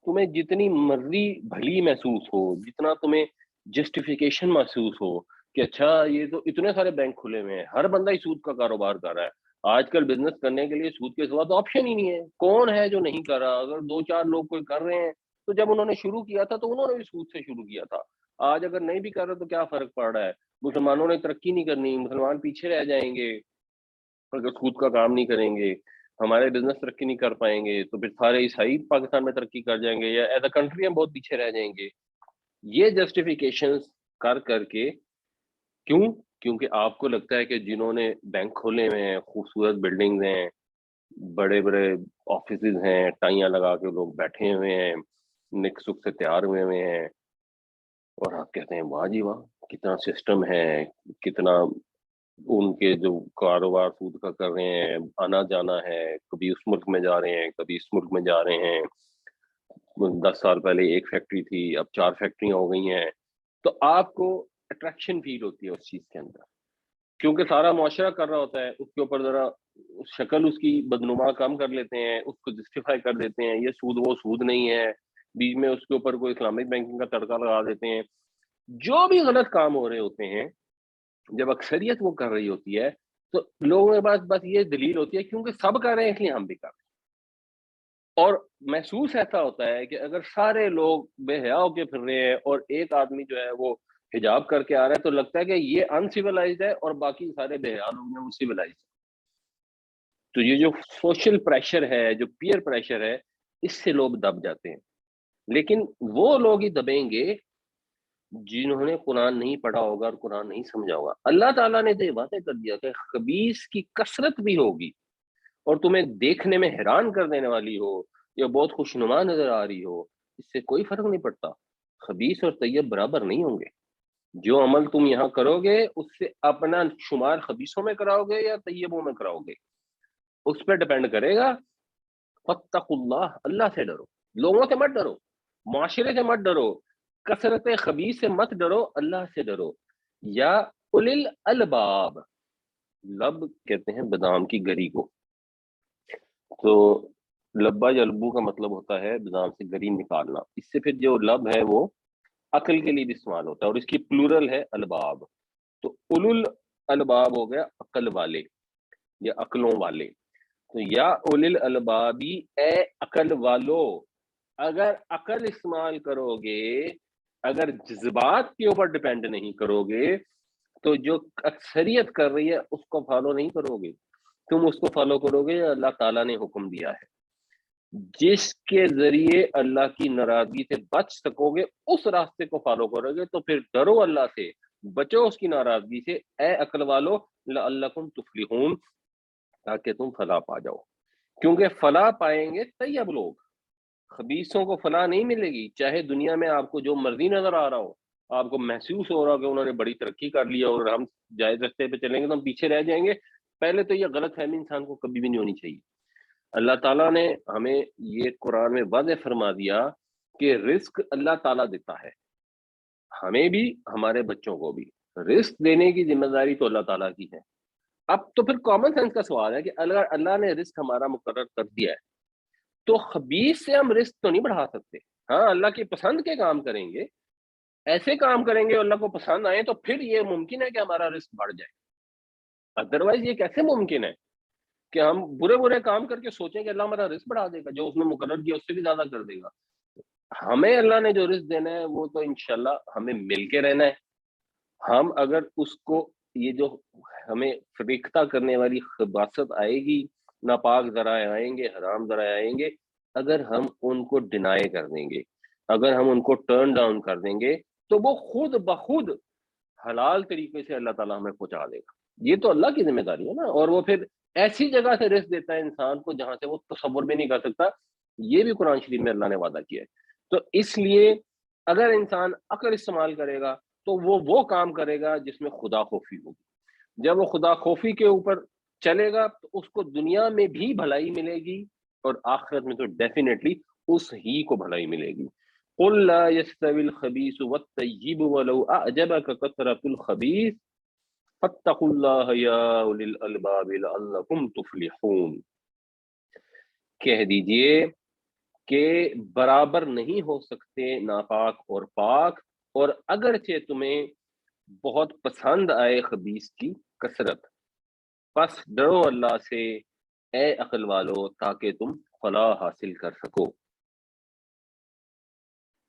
تمہیں جتنی مرضی بھلی محسوس ہو، جتنا تمہیں جسٹیفیکیشن محسوس ہو کہ اچھا یہ تو اتنے سارے بینک کھلے ہوئے ہیں، ہر بندہ ہی سود کا کاروبار کر رہا ہے، آج کل بزنس کرنے کے لیے سود کے سوا تو آپشن ہی نہیں ہے، کون ہے جو نہیں کر رہا؟ اگر دو چار لوگ کوئی کر رہے ہیں تو جب انہوں نے شروع کیا تھا تو انہوں نے بھی سود سے شروع کیا تھا، آج اگر نہیں بھی کر رہے تو کیا فرق پڑ رہا ہے؟ مسلمانوں نے ترقی نہیں کرنی، مسلمان پیچھے رہ جائیں گے اگر سود کا کام نہیں کریں گے، ہمارے بزنس ترقی نہیں کر پائیں گے تو پھر سارے عیسائی پاکستان میں ترقی کر جائیں گے، یا ایز اے کنٹری ہم بہت پیچھے رہ جائیں گے۔ یہ جسٹیفیکیشن کر کر کے، کیوں؟ کیونکہ آپ کو لگتا ہے کہ جنہوں نے بینک کھولے ہوئے ہیں، خوبصورت بلڈنگز ہیں، بڑے بڑے آفیسز ہیں، ٹائیاں لگا کے لوگ بیٹھے ہوئے ہیں، نک سک سے تیار ہوئے ہیں، اور آپ کہتے ہیں واہ جی واہ، کتنا سسٹم ہے، کتنا ان کے جو کاروبار سود کا کر رہے ہیں، آنا جانا ہے، کبھی اس ملک میں جا رہے ہیں، کبھی اس ملک میں جا رہے ہیں، 10 سال پہلے ایک فیکٹری تھی اب 4 فیکٹریاں ہو گئی ہیں، تو آپ کو اٹریکشن فیل ہوتی ہے اس چیز کے اندر، کیونکہ سارا معاشرہ کر رہا ہوتا ہے، اس کے اوپر ذرا شکل اس کی بدنما کم کر لیتے ہیں، اس کو جسٹیفائی کر دیتے ہیں، یہ سود وہ سود نہیں ہے، بیچ میں اس کے اوپر کوئی اسلامک بینکنگ کا تڑکا لگا دیتے ہیں، جو بھی غلط کام ہو رہے ہوتے ہیں جب اکثریت وہ کر رہی ہوتی ہے تو لوگوں کے پاس بس یہ دلیل ہوتی ہے کیونکہ سب کر رہے ہیں اس لیے ہم بھی کر رہے ہیں، اور محسوس ایسا ہوتا ہے کہ اگر سارے لوگ بے حیا ہو کے پھر رہے ہیں اور ایک آدمی جو ہے وہ حجاب کر کے آ رہا ہے تو لگتا ہے کہ یہ ان سیولائزڈ ہے اور باقی سارے بے حیا لوگ ہیں وہ سیولائزڈ ہے۔ تو یہ جو سوشل پریشر ہے، جو پیئر پریشر ہے، اس سے لوگ دب جاتے ہیں، لیکن وہ لوگ ہی دبیں گے جنہوں نے قرآن نہیں پڑھا ہوگا اور قرآن نہیں سمجھا ہوگا۔ اللہ تعالیٰ نے تو یہ واضح کر دیا کہ خبیث کی کثرت بھی ہوگی اور تمہیں دیکھنے میں حیران کر دینے والی ہو یا بہت خوشنما نظر آ رہی ہو، اس سے کوئی فرق نہیں پڑتا، خبیث اور طیب برابر نہیں ہوں گے، جو عمل تم یہاں کرو گے اس سے اپنا شمار خبیثوں میں کراؤ گے یا طیبوں میں کراؤ گے، اس پہ ڈپینڈ کرے گا۔ فاتقوا اللہ، اللہ سے ڈرو، لوگوں سے مت ڈرو، معاشرے سے مت ڈرو، کثرت خبیث سے مت ڈرو، اللہ سے ڈرو۔ یا اولل الباب، لب کہتے ہیں بادام کی گری کو، تو لبا یا لبو کا مطلب ہوتا ہے بادام سے گری نکالنا، اس سے پھر جو لب ہے وہ عقل کے لیے بھی استعمال ہوتا ہے اور اس کی پلورل ہے الباب، تو اولل الباب ہو گیا عقل والے یا عقلوں والے، تو یا اولل البابی، اے عقل والو، اگر عقل استعمال کرو گے، اگر جذبات کے اوپر ڈپینڈ نہیں کرو گے تو جو اکثریت کر رہی ہے اس کو فالو نہیں کرو گے، تم اس کو فالو کرو گے اللہ تعالیٰ نے حکم دیا ہے، جس کے ذریعے اللہ کی ناراضگی سے بچ سکو گے اس راستے کو فالو کرو گے، تو پھر ڈرو اللہ سے، بچو اس کی ناراضگی سے، اے عقل والو، لعلکم تفلحون، تاکہ تم فلاح پا جاؤ، کیونکہ فلاح پائیں گے طیب لوگ، خبیثوں کو فلاح نہیں ملے گی، چاہے دنیا میں آپ کو جو مرضی نظر آ رہا ہو، آپ کو محسوس ہو رہا ہو کہ انہوں نے بڑی ترقی کر لی اور ہم جائز رستے پہ چلیں گے تو ہم پیچھے رہ جائیں گے، پہلے تو یہ غلط فہمی انسان کو کبھی بھی نہیں ہونی چاہیے۔ اللہ تعالیٰ نے ہمیں یہ قرآن میں واضح فرما دیا کہ رزق اللہ تعالیٰ دیتا ہے، ہمیں بھی ہمارے بچوں کو بھی، رزق دینے کی ذمہ داری تو اللہ تعالیٰ کی ہے۔ اب تو پھر کامن سینس کا سوال ہے کہ اللہ نے رزق ہمارا مقرر کر دیا ہے تو خبیث سے ہم رزق تو نہیں بڑھا سکتے، ہاں اللہ کی پسند کے کام کریں گے، ایسے کام کریں گے اللہ کو پسند آئے تو پھر یہ ممکن ہے کہ ہمارا رزق بڑھ جائے، ادروائز یہ کیسے ممکن ہے کہ ہم برے برے کام کر کے سوچیں کہ اللہ ہمارا رزق بڑھا دے گا، جو اس نے مقرر کیا اس سے بھی زیادہ کر دے گا۔ ہمیں اللہ نے جو رزق دینا ہے وہ تو انشاءاللہ ہمیں مل کے رہنا ہے، ہم اگر اس کو، یہ جو ہمیں فریقتہ کرنے والی خباثت آئے گی، ناپاک ذرائع آئیں گے، حرام ذرائع آئیں گے، اگر ہم ان کو ڈینائی کر دیں گے، اگر ہم ان کو ٹرن ڈاؤن کر دیں گے تو وہ خود بخود حلال طریقے سے اللہ تعالیٰ ہمیں پہنچا دے گا، یہ تو اللہ کی ذمہ داری ہے نا، اور وہ پھر ایسی جگہ سے رزق دیتا ہے انسان کو جہاں سے وہ تصور بھی نہیں کر سکتا، یہ بھی قرآن شریف میں اللہ نے وعدہ کیا ہے۔ تو اس لیے اگر انسان عقل استعمال کرے گا تو وہ کام کرے گا جس میں خدا خوفی ہوگی، جب وہ خدا خوفی کے اوپر چلے گا تو اس کو دنیا میں بھی بھلائی ملے گی اور آخرت میں تو ڈیفینیٹلی اس ہی کو بھلائی ملے گی۔ قل لا يستوي الخبيث والطيب ولو اعجبك كثرة الخبيث فاتقوا الله يا اولي الالباب لعلكم تفلحون، کہہ دیجئے کہ برابر نہیں ہو سکتے ناپاک اور پاک، اور اگرچہ تمہیں بہت پسند آئے خبیث کی کثرت، پس ڈرو اللہ سے اے عقل والو تاکہ تم فلاح حاصل کر سکو۔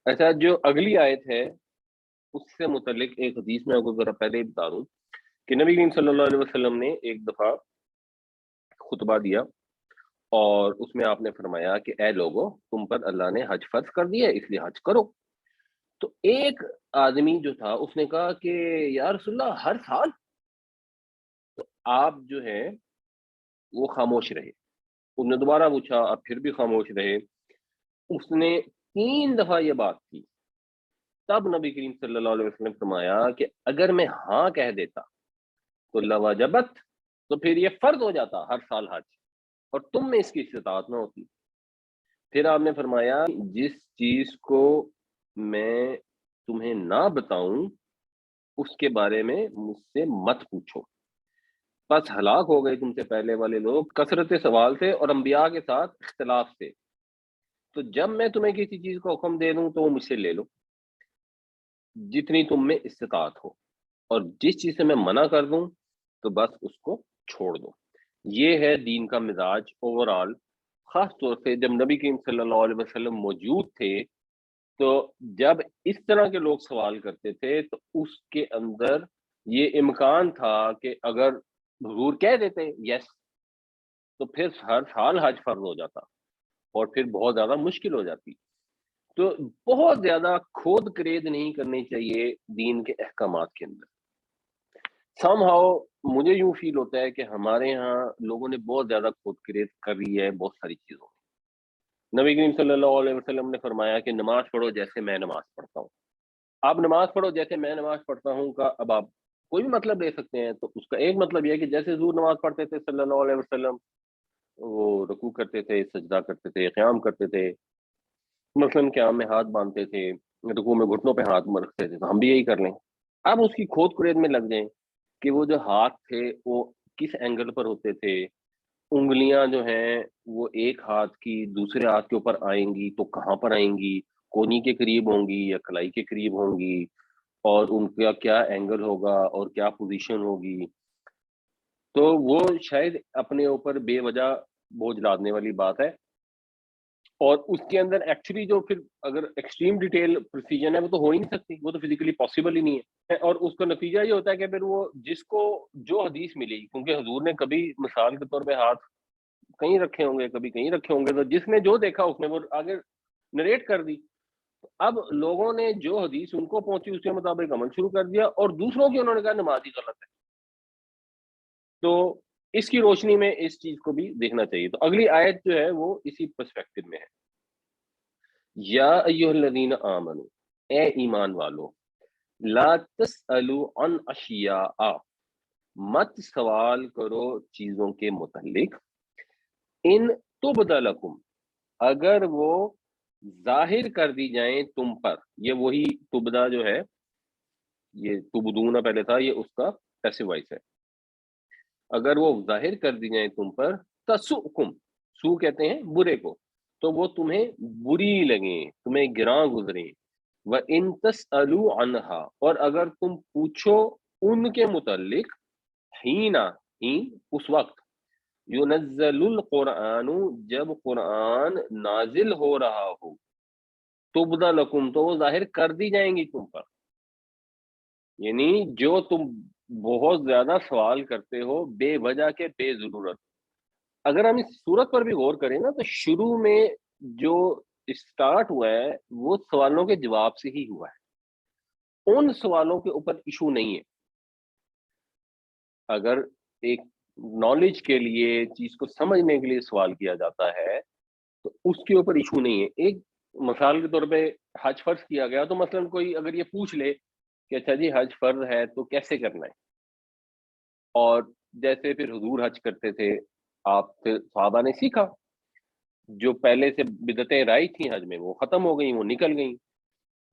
اچھا، جو اگلی آیت ہے اس سے متعلق ایک حدیث میں آپ کو ذرا پہلے ہی بتا دوں کہ نبی کریم صلی اللہ علیہ وسلم نے ایک دفعہ خطبہ دیا اور اس میں آپ نے فرمایا کہ اے لوگو، تم پر اللہ نے حج فرض کر دیا ہے، اس لیے حج کرو۔ تو ایک آدمی جو تھا اس نے کہا کہ یا رسول اللہ ہر سال؟ تو آپ جو ہے وہ خاموش رہے۔ اس نے دوبارہ پوچھا، آپ پھر بھی خاموش رہے۔ اس نے 3 دفعہ یہ بات کی، تب نبی کریم صلی اللہ علیہ وسلم نے فرمایا کہ اگر میں ہاں کہہ دیتا تو لواجبت، تو پھر یہ فرض ہو جاتا ہر سال حج، اور تم میں اس کی استطاعت نہ ہوتی۔ پھر آپ نے فرمایا جس چیز کو میں تمہیں نہ بتاؤں اس کے بارے میں مجھ سے مت پوچھو، پس ہلاک ہو گئے تم سے پہلے والے لوگ کثرت سوال سے اور انبیاء کے ساتھ اختلاف سے۔ تو جب میں تمہیں کسی چیز کا حکم دے دوں تو وہ مجھ سے لے لو جتنی تم میں استطاعت ہو، اور جس چیز سے میں منع کر دوں تو بس اس کو چھوڑ دو۔ یہ ہے دین کا مزاج اوور آل۔ خاص طور سے جب نبی کریم صلی اللہ علیہ وسلم موجود تھے تو جب اس طرح کے لوگ سوال کرتے تھے تو اس کے اندر یہ امکان تھا کہ اگر حضور کہہ دیتے یس تو پھر ہر سال حج فرض ہو جاتا اور پھر بہت زیادہ مشکل ہو جاتی۔ تو بہت زیادہ کھود کرید نہیں کرنی چاہیے دین کے احکامات کے اندر۔ سم ہاؤ مجھے یوں فیل ہوتا ہے کہ ہمارے ہاں لوگوں نے بہت زیادہ کھود کرید کری ہے بہت ساری چیزوں میں۔ نبی کریم صلی اللہ علیہ وسلم نے فرمایا کہ نماز پڑھو جیسے میں نماز پڑھتا ہوں۔ آپ نماز پڑھو جیسے میں نماز پڑھتا ہوں کا اب آپ کوئی بھی مطلب لے سکتے ہیں، تو اس کا ایک مطلب یہ ہے کہ جیسے حضور نماز پڑھتے تھے صلی اللہ علیہ وسلم، وہ رکوع کرتے تھے، سجدہ کرتے تھے، قیام کرتے تھے، مثلاً قیام میں ہاتھ باندھتے تھے، رکوع میں گھٹنوں پہ ہاتھ رکھتے تھے، تو ہم بھی یہی کر لیں۔ اب اس کی کھود کرید میں لگ جائیں کہ وہ جو ہاتھ تھے وہ کس اینگل پر ہوتے تھے، انگلیاں جو ہیں وہ ایک ہاتھ کی دوسرے ہاتھ کے اوپر آئیں گی تو کہاں پر آئیں گی، کونی کے قریب ہوں گی یا کلائی کے قریب ہوں گی، اور ان کا کیا اینگل ہوگا اور کیا پوزیشن ہوگی۔ تو وہ شاید اپنے اوپر بے وجہ بوجھ لادنے والی بات ہے، اور اس کے اندر ایکچولی جو پھر اگر ایکسٹریم ڈیٹیل پروسیجن ہے وہ تو ہو ہی نہیں سکتی، وہ تو فزیکلی پاسبل ہی نہیں ہے۔ اور اس کا نتیجہ یہ ہوتا ہے کہ پھر وہ جس کو جو حدیث ملی، کیونکہ حضور نے کبھی مثال کے طور پہ ہاتھ کہیں رکھے ہوں گے کبھی کہیں رکھے ہوں گے، تو جس نے جو دیکھا اس نے وہ آگے نریٹ کر دی۔ اب لوگوں نے جو حدیث ان کو پہنچی اس کے مطابق عمل شروع کر دیا، اور دوسروں کی انہوں نے کہا نماز ہی غلط ہے۔ تو اس کی روشنی میں اس چیز کو بھی دیکھنا چاہیے۔ تو اگلی آیت جو ہے وہ اسی پرسپیکٹو میں ہے۔ یا ایھا الذین آمنو، اے ایمان والو، لا تسألوا عن اشیاء، مت سوال کرو چیزوں کے متعلق، ان تبد لکم، اگر وہ ظاہر کر دی جائیں تم پر۔ یہ وہی تبدا جو ہے، یہ تبدون پہلے تھا، یہ اس کا پیسو وائس ہے۔ اگر وہ ظاہر کر دی جائیں تم پر، تسؤکم، سو کہتے ہیں برے کو، تو وہ تمہیں بری لگیں، تمہیں گراں گزریں۔ وَإِن تَسْأَلُوا عَنْهَا، اور اگر تم پوچھو ان کے متعلق، ہین اس وقت، يُنَزَّلُ الْقُرْآنُ، جب قرآن نازل ہو رہا ہو، تُبْدَ لَكُمْ، تو وہ ظاہر کر دی جائیں گی تم پر۔ یعنی جو تم بہت زیادہ سوال کرتے ہو بے وجہ کے بے ضرورت، اگر ہم اس صورت پر بھی غور کریں نا تو شروع میں جو اسٹارٹ ہوا ہے وہ سوالوں کے جواب سے ہی ہوا ہے، ان سوالوں کے اوپر ایشو نہیں ہے۔ اگر ایک نالج کے لیے چیز کو سمجھنے کے لیے سوال کیا جاتا ہے تو اس کے اوپر ایشو نہیں ہے۔ ایک مثال کے طور پہ حج فرض کیا گیا تو مثلاً کوئی اگر یہ پوچھ لے کہ اچھا جی حج فرض ہے تو کیسے کرنا ہے، اور جیسے پھر حضور حج کرتے تھے، آپ سے صحابہ نے سیکھا، جو پہلے سے بدعتیں رائج تھیں حج میں وہ ختم ہو گئیں، وہ نکل گئیں،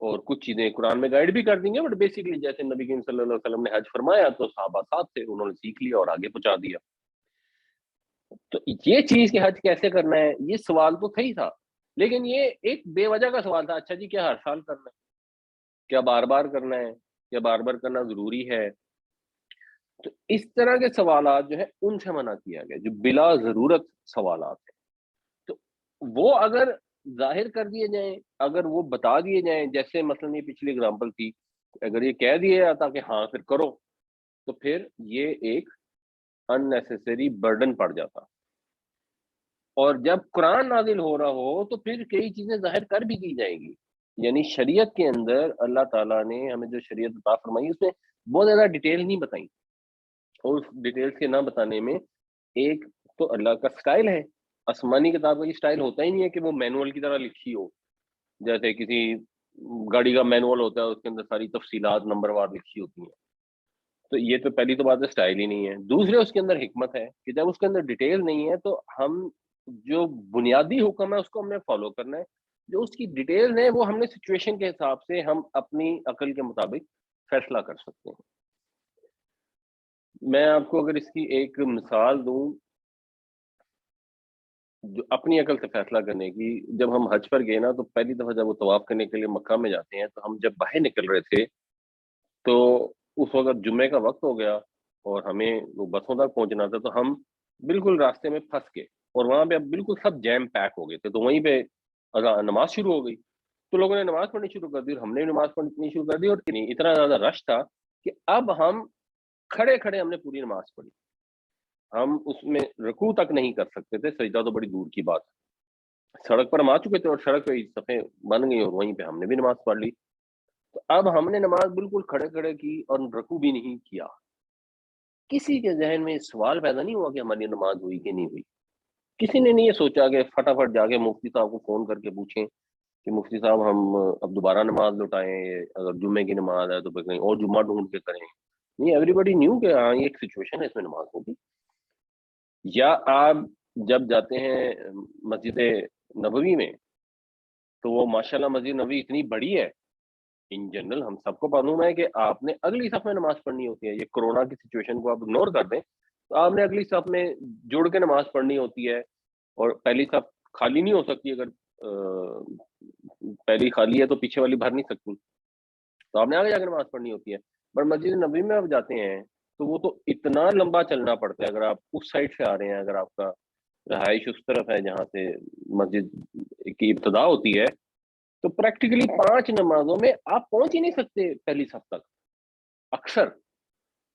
اور کچھ چیزیں قرآن میں گائیڈ بھی کر دیں گے، بٹ بیسیکلی جیسے نبی کریم صلی اللہ علیہ وسلم نے حج فرمایا تو صحابہ ساتھ تھے، انہوں نے سیکھ لیا اور آگے پہنچا دیا۔ تو یہ چیز کہ حج کیسے کرنا ہے یہ سوال تو صحیح تھا، لیکن یہ ایک بے وجہ کا سوال تھا، اچھا جی کیا ہر سال کرنا ہے، کیا بار بار کرنا ہے، کیا بار بار کرنا ضروری ہے؟ تو اس طرح کے سوالات جو ہے ان سے منع کیا گیا، جو بلا ضرورت سوالات ہیں۔ تو وہ اگر ظاہر کر دیے جائیں، اگر وہ بتا دیے جائیں، جیسے مثلاً یہ پچھلی اگزامپل تھی، اگر یہ کہہ دیا جاتا کہ ہاں پھر کرو، تو پھر یہ ایک ان نیسیسری برڈن پڑ جاتا۔ اور جب قرآن نازل ہو رہا ہو تو پھر کئی چیزیں ظاہر کر بھی کی جائیں گی۔ یعنی شریعت کے اندر اللہ تعالیٰ نے ہمیں جو شریعت عطا فرمائی اس میں بہت زیادہ ڈیٹیل نہیں بتائی، اور اس ڈیٹیلز کے نہ بتانے میں ایک تو اللہ کا سٹائل ہے۔ آسمانی کتاب کا یہ سٹائل ہوتا ہی نہیں ہے کہ وہ مینول کی طرح لکھی ہو، جیسے کسی گاڑی کا مینول ہوتا ہے اس کے اندر ساری تفصیلات نمبر وار لکھی ہوتی ہیں۔ تو یہ تو پہلی تو بات ہے سٹائل ہی نہیں ہے۔ دوسرے اس کے اندر حکمت ہے کہ جب اس کے اندر ڈیٹیل نہیں ہے تو ہم جو بنیادی حکم ہے اس کو ہم نے فالو کرنا ہے، جو اس کی ڈیٹیل ہے وہ ہم نے سچویشن کے حساب سے ہم اپنی عقل کے مطابق فیصلہ کر سکتے ہیں۔ میں آپ کو اگر اس کی ایک مثال دوں جو اپنی عقل سے فیصلہ کرنے کی، جب ہم حج پر گئے نا تو پہلی دفعہ جب وہ طواف کرنے کے لیے مکہ میں جاتے ہیں تو ہم جب باہر نکل رہے تھے تو اس وقت جمعے کا وقت ہو گیا اور ہمیں وہ بسوں تک پہنچنا تھا، تو ہم بالکل راستے میں پھنس گئے اور وہاں پہ اب بالکل سب جیم پیک ہو گئے تھے، تو وہیں پہ نماز شروع ہو گئی۔ تو لوگوں نے نماز پڑھنی شروع کر دی اور ہم نے بھی نماز پڑھنی شروع کر دی، اور اتنا زیادہ رش تھا کہ اب ہم کھڑے کھڑے ہم نے پوری نماز پڑھی، ہم اس میں رکوع تک نہیں کر سکتے تھے، سجدہ تو بڑی دور کی بات ہے۔ سڑک پر ہم آ چکے تھے اور سڑک پہ صفیں بن گئی اور وہیں پہ ہم نے بھی نماز پڑھ لی۔ تو اب ہم نے نماز بالکل کھڑے کھڑے کی اور رکوع بھی نہیں کیا۔ کسی کے ذہن میں سوال پیدا نہیں ہوا کہ ہماری نماز ہوئی کہ نہیں ہوئی۔ کسی نے نہیں یہ سوچا کہ فٹافٹ جا کے مفتی صاحب کو فون کر کے پوچھیں کہ مفتی صاحب ہم اب دوبارہ نماز لوٹائیں، اگر جمعے کی نماز ہے تو پھر کہیں اور جمعہ ڈھونڈ کے کریں۔ نہیں، ایوری بڈی نیو کہ ہاں یہ ایک سچویشن ہے، اس میں نماز ہوگی۔ یا آپ جب جاتے ہیں مسجد نبوی میں تو وہ ماشاءاللہ مسجد نبوی اتنی بڑی ہے، ان جنرل ہم سب کو معلوم ہے کہ آپ نے اگلی صف میں نماز پڑھنی ہوتی ہے۔ یہ کورونا کی سچویشن کو آپ اگنور کر دیں تو آپ نے اگلی صف میں جڑ کے نماز پڑھنی ہوتی ہے، اور پہلی صف خالی نہیں ہو سکتی، اگر پہلی خالی ہے تو پیچھے والی بھر نہیں سکتی، تو آپ نے آگے جا کے نماز پڑھنی ہوتی ہے۔ پر مسجد نبوی میں آپ جاتے ہیں تو وہ تو اتنا لمبا چلنا پڑتا ہے، اگر آپ اس سائڈ سے آ رہے ہیں، اگر آپ کا رہائش اس طرف ہے جہاں سے مسجد کی ابتدا ہوتی ہے، تو پریکٹیکلی 5 نمازوں میں آپ پہنچ ہی نہیں سکتے پہلی صف تک اکثر،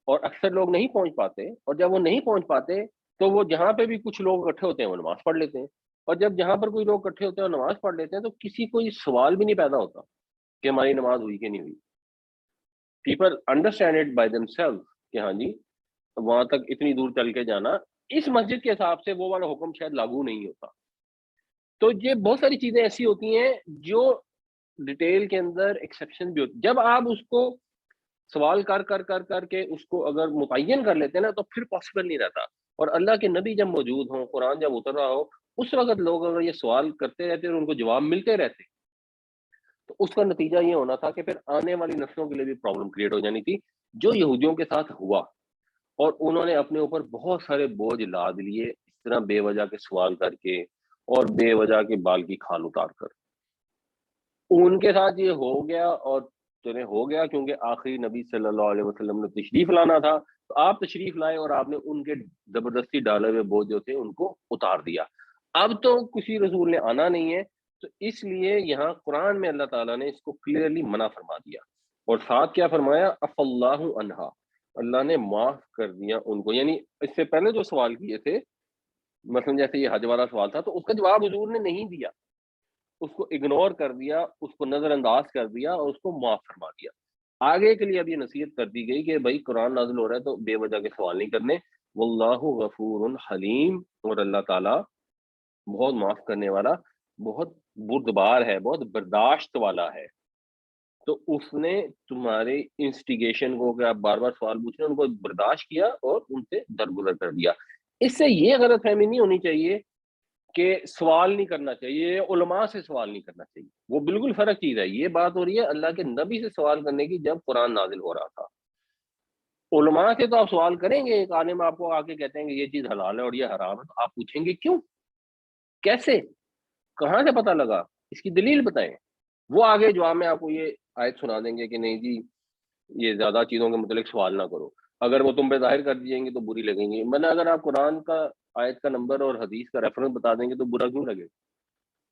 اور اکثر لوگ نہیں پہنچ پاتے، اور جب وہ نہیں پہنچ پاتے تو وہ جہاں پہ بھی کچھ لوگ اکٹھے ہوتے ہیں وہ نماز پڑھ لیتے ہیں، اور جب جہاں پر کوئی لوگ اکٹھے ہوتے ہیں اور نماز پڑھ لیتے ہیں تو کسی کو یہ سوال بھی نہیں پیدا ہوتا کہ ہماری نماز ہوئی کہ نہیں ہوئی۔ People understand it by them self کہ ہاں جی وہاں تک اتنی دور چل کے جانا اس مسجد کے حساب سے وہ والا حکم شاید لاگو نہیں ہوتا۔ تو یہ بہت ساری چیزیں ایسی ہوتی ہیں جو ڈیٹیل کے اندر ایکسیپشن بھی ہوتی، جب آپ اس کو سوال کر کر کر کر کے اس کو اگر متعین کر لیتے ہیں نا تو پھر پاسبل نہیں رہتا۔ اور اللہ کے نبی جب موجود ہوں، قرآن جب اتر رہا ہو، اس وقت لوگ اگر یہ سوال کرتے رہتے اور ان کو جواب ملتے رہتے تو اس کا نتیجہ یہ ہونا تھا کہ پھر آنے والی نسلوں کے لیے بھی پرابلم کریٹ ہو جانی تھی، جو یہودیوں کے ساتھ ہوا، اور انہوں نے اپنے اوپر بہت سارے بوجھ لاد لیے اس طرح بے وجہ کے سوال کر کے اور بے وجہ کے بال کی کھال اتار کر۔ ان کے ساتھ یہ ہو گیا اور تمہیں ہو گیا کیونکہ آخری نبی صلی اللہ علیہ وسلم نے تشریف لانا تھا، تو آپ تشریف لائے اور آپ نے ان کے زبردستی ڈالے ہوئے بوجھ جو تھے ان کو اتار دیا۔ اب تو کسی رسول نے آنا نہیں ہے، تو اس لیے یہاں قرآن میں اللہ تعالیٰ نے اس کو کلیئرلی منع فرما دیا، اور ساتھ کیا فرمایا؟ اف اللہ عنہا، اللہ نے معاف کر دیا ان کو۔ یعنی اس سے پہلے جو سوال کیے تھے، مثلا جیسے یہ حج والا سوال تھا، تو اس کا جواب حضور نے نہیں دیا، اس کو اگنور کر دیا، اس کو نظر انداز کر دیا اور اس کو معاف فرما دیا۔ آگے کے لیے اب یہ نصیحت کر دی گئی کہ بھائی قرآن نازل ہو رہا ہے تو بے وجہ کے سوال نہیں کرنے، واللہ غفور حلیم، اور اللہ تعالیٰ بہت معاف کرنے والا، بہت بردبار ہے، بہت برداشت والا ہے۔ تو اس نے تمہارے انسٹیگیشن کو کہ آپ بار بار سوال پوچھ رہے ہیں ان کو برداشت کیا اور ان سے درگزر کر دیا۔ اس سے یہ غلط فہمی نہیں ہونی چاہیے کہ سوال نہیں کرنا چاہیے، علماء سے سوال نہیں کرنا چاہیے، وہ بالکل فرق چیز ہے۔ یہ بات ہو رہی ہے اللہ کے نبی سے سوال کرنے کی جب قرآن نازل ہو رہا تھا۔ علماء سے تو آپ سوال کریں گے، ایک عالم آپ کو آ کے کہتے ہیں کہ یہ چیز حلال ہے اور یہ حرام ہے، تو آپ پوچھیں گے کیوں، کیسے؟ کہاں سے پتہ لگا؟ اس کی دلیل بتائیں۔ وہ آگے جواب میں آپ کو یہ آیت سنا دیں گے کہ نہیں جی یہ زیادہ چیزوں کے متعلق سوال نہ کرو، اگر وہ تم پہ ظاہر کر دییں گے تو بری لگیں گی، میں نے اگر آپ قرآن کا آیت کا نمبر اور حدیث کا ریفرنس بتا دیں گے تو برا کیوں لگے؟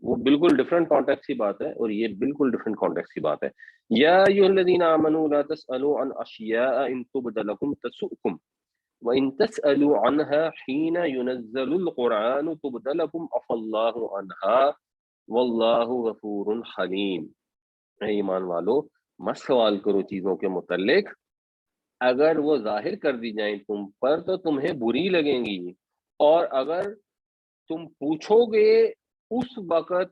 وہ بالکل ڈفرینٹ کانٹیکس کی بات ہے، اور یہ بالکل ڈفرینٹ کانٹیکس کی بات ہے۔ یا ایھا الذین آمنوا لا تسألوا عن اشیاء ان تبد لکم تسؤکم وان تسألوا عنها حین ينزل القرآن تبد لکم عفا اللہ عنها واللہ غفور حلیم۔ اے ایمان والو، مت سوال کرو چیزوں کے متعلق، اگر وہ ظاہر کر دی جائیں تم پر تو تمہیں بری لگیں گی، اور اگر تم پوچھو گے اس وقت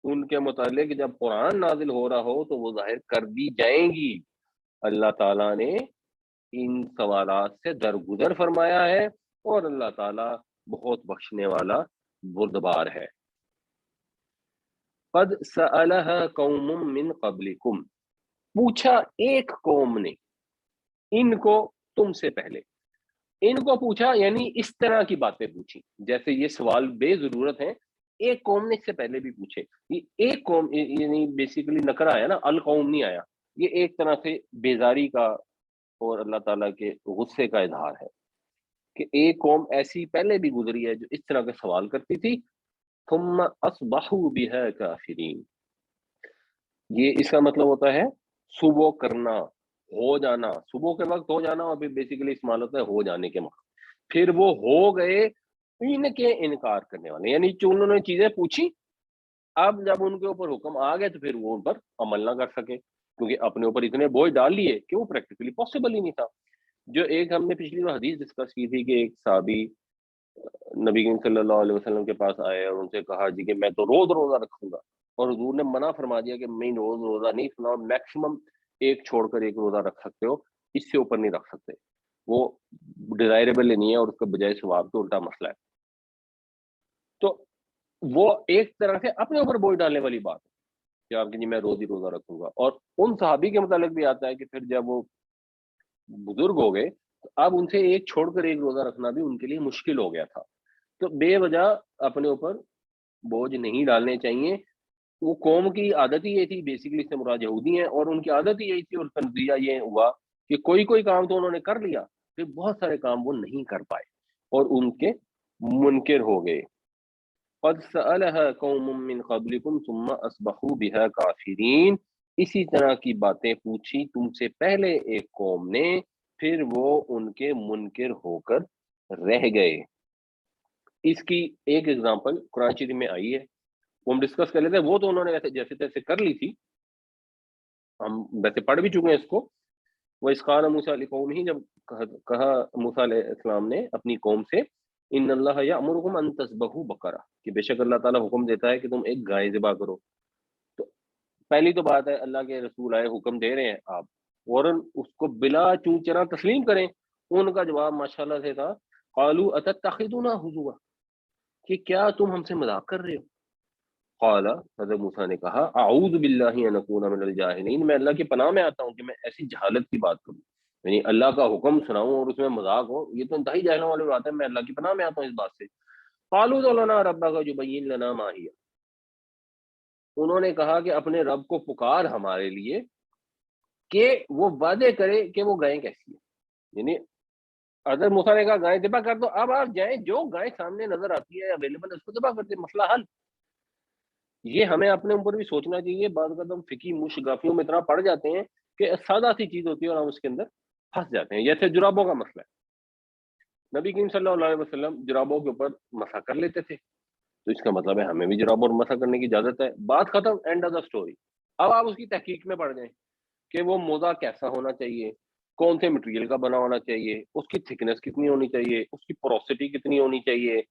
ان کے متعلق جب قرآن نازل ہو رہا ہو تو وہ ظاہر کر دی جائیں گی۔ اللہ تعالیٰ نے ان سوالات سے درگزر فرمایا ہے، اور اللہ تعالیٰ بہت بخشنے والا بردبار ہے۔ قد سألها قوم من قبلکم، پوچھا ایک قوم نے ان کو تم سے پہلے، ان کو پوچھا یعنی اس طرح کی باتیں پوچھی جیسے یہ سوال بے ضرورت ہیں، ایک قوم نے اس سے پہلے بھی پوچھے۔ یہ ایک قوم یعنی بیسیکلی نکرا آیا نا، القوم نہیں آیا، یہ ایک طرح سے بیزاری کا اور اللہ تعالیٰ کے غصے کا اظہار ہے کہ ایک قوم ایسی پہلے بھی گزری ہے جو اس طرح کے سوال کرتی تھی۔ ثم اصبحوا بها کافرین، یہ اس کا مطلب ہوتا ہے صبح کرنا، ہو جانا، صبح کے وقت ہو جانا، اور پھر بیسیکلی استعمال ہوتا ہے ہو جانے کے وقت، پھر وہ ہو گئے ان کے انکار کرنے والے، یعنی جو انہوں نے چیزیں پوچھی اب جب ان کے اوپر حکم آ گئے تو پھر وہ ان پر عمل نہ کر سکے، کیونکہ اپنے اوپر اتنے بوجھ ڈال لیے کہ وہ پریکٹیکلی پاسبل ہی نہیں تھا۔ جو ایک ہم نے پچھلی بار حدیث ڈسکس کی تھی کہ ایک صحابی نبی کریم صلی اللہ علیہ وسلم کے پاس آئے اور ان سے کہا جی کہ میں تو روز روزہ رکھوں گا، اور حضور نے منع فرما دیا کہ میں روز روزہ نہیں سنا، میکسیمم ایک چھوڑ کر ایک روزہ رکھ سکتے ہو، اس سے اوپر نہیں رکھ سکتے، وہ ڈیزائربل نہیں ہے اور اس کا بجائے ثواب تو الٹا مسئلہ ہے۔ تو وہ ایک طرح سے اپنے اوپر بوجھ ڈالنے والی بات ہے کہ آپ کہ جی میں روز ہی روزہ رکھوں گا، اور ان صحابی کے متعلق بھی آتا ہے کہ پھر جب وہ بزرگ ہو گئے تو اب ان سے ایک چھوڑ کر ایک روزہ رکھنا بھی ان کے لیے مشکل ہو گیا تھا۔ تو بے وجہ اپنے اوپر بوجھ نہیں ڈالنے چاہیے۔ وہ قوم کی عادت ہی یہ تھی، بیسیکلی اس سے مراد یہودی ہیں، اور ان کی عادت ہی یہی تھی، اور اس کا نتیجہ یہ ہوا کہ کوئی کام تو انہوں نے کر لیا، پھر بہت سارے کام وہ نہیں کر پائے اور ان کے منکر ہو گئے۔ قد سألها قوم من قبلكم ثم اصبحوا بها کافرین، اسی طرح کی باتیں پوچھی تم سے پہلے ایک قوم نے، پھر وہ ان کے منکر ہو کر رہ گئے۔ اس کی ایک ایگزامپل قرآن شریف میں آئی ہے، وہ ہم ڈسکس کر لیتے ہیں، وہ تو انہوں نے ویسے جیسے تیسے کر لی تھی، ہم ویسے پڑھ بھی چکے ہیں اس کو۔ وہ اس قال موسیٰ لقوم ہی، جب کہا موسیٰ علیہ السلام نے اپنی قوم سے، ان اللہ یأمرکم ان تذبحوا بقرہ، کہ بے شک اللہ تعالیٰ حکم دیتا ہے کہ تم ایک گائے ذبح کرو۔ تو پہلی تو بات ہے اللہ کے رسول آئے حکم دے رہے ہیں، آپ فوراً اس کو بلا چون چرا تسلیم کریں۔ ان کا جواب ماشاءاللہ سے تھا، قالوا اتتخذنا ہزوا، کہ کیا تم ہم سے مذاق کر رہے ہو؟ قال، حضرت موسیٰ نے کہا، اعوذ باللہ ان اکون من الجاہلین، میں اللہ کی پناہ میں آتا ہوں کہ میں ایسی جہالت کی بات کروں، یعنی اللہ کا حکم سناؤں اور اس میں مذاق ہو، یہ تو انتہائی جاہلوں والی بات ہے، میں اللہ کی پناہ میں آتا ہوں اس بات سے۔ قالوا ادع لنا ربک یبین لنا ما ہی، انہوں نے کہا کہ اپنے رب کو پکار ہمارے لیے کہ وہ وعدے کرے کہ وہ گائیں کیسی ہے، یعنی حضرت موسیٰ نے کہا گائیں ذبح کر دو، اب آپ جائیں جو گائیں سامنے نظر آتی ہے اویلیبل ہے اس کو ذبح کرتے، مسئلہ حل۔ یہ ہمیں اپنے اوپر بھی سوچنا چاہیے، بعض اوقات ہم فقہی مشگافیوں میں اتنا پڑ جاتے ہیں کہ سادہ سی چیز ہوتی ہے اور ہم اس کے اندر پھنس جاتے ہیں، جیسے جرابوں کا مسئلہ ہے، نبی کریم صلی اللہ علیہ وسلم جرابوں کے اوپر مسح کر لیتے تھے، تو اس کا مطلب ہے ہمیں بھی جرابوں پر مسح کرنے کی اجازت ہے، بات ختم، اینڈ آف دا اسٹوری۔ اب آپ اس کی تحقیق میں پڑ جائیں کہ وہ موزہ کیسا ہونا چاہیے، کون سے مٹیریل کا بنا ہونا چاہیے، اس کی تھکنس کتنی ہونی چاہیے، اس کی پوروسٹی کتنی ہونی چاہیے،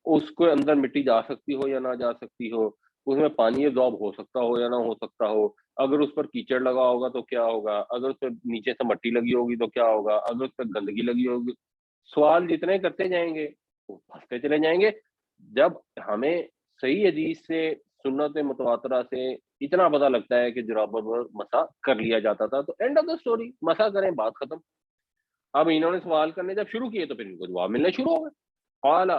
اس کو اندر مٹی جا سکتی ہو یا نہ جا سکتی ہو، اس میں پانی ابزارب ہو سکتا ہو یا نہ ہو سکتا ہو، اگر اس پر کیچڑ لگا ہوگا تو کیا ہوگا، اگر اس پہ نیچے سے مٹی لگی ہوگی تو کیا ہوگا، اگر اس پہ گندگی لگی ہوگی، سوال جتنے کرتے جائیں گے وہ پھنستے چلے جائیں گے۔ جب ہمیں صحیح حدیث سے، سنت متواترہ سے اتنا پتہ لگتا ہے کہ جرابوں پر مسح کر لیا جاتا تھا، تو اینڈ آف دا اسٹوری، مسح کریں، بات ختم۔ اب انہوں نے سوال کرنے جب شروع کیے تو پھر ان کو جواب ملنے شروع ہو گئے۔ قال،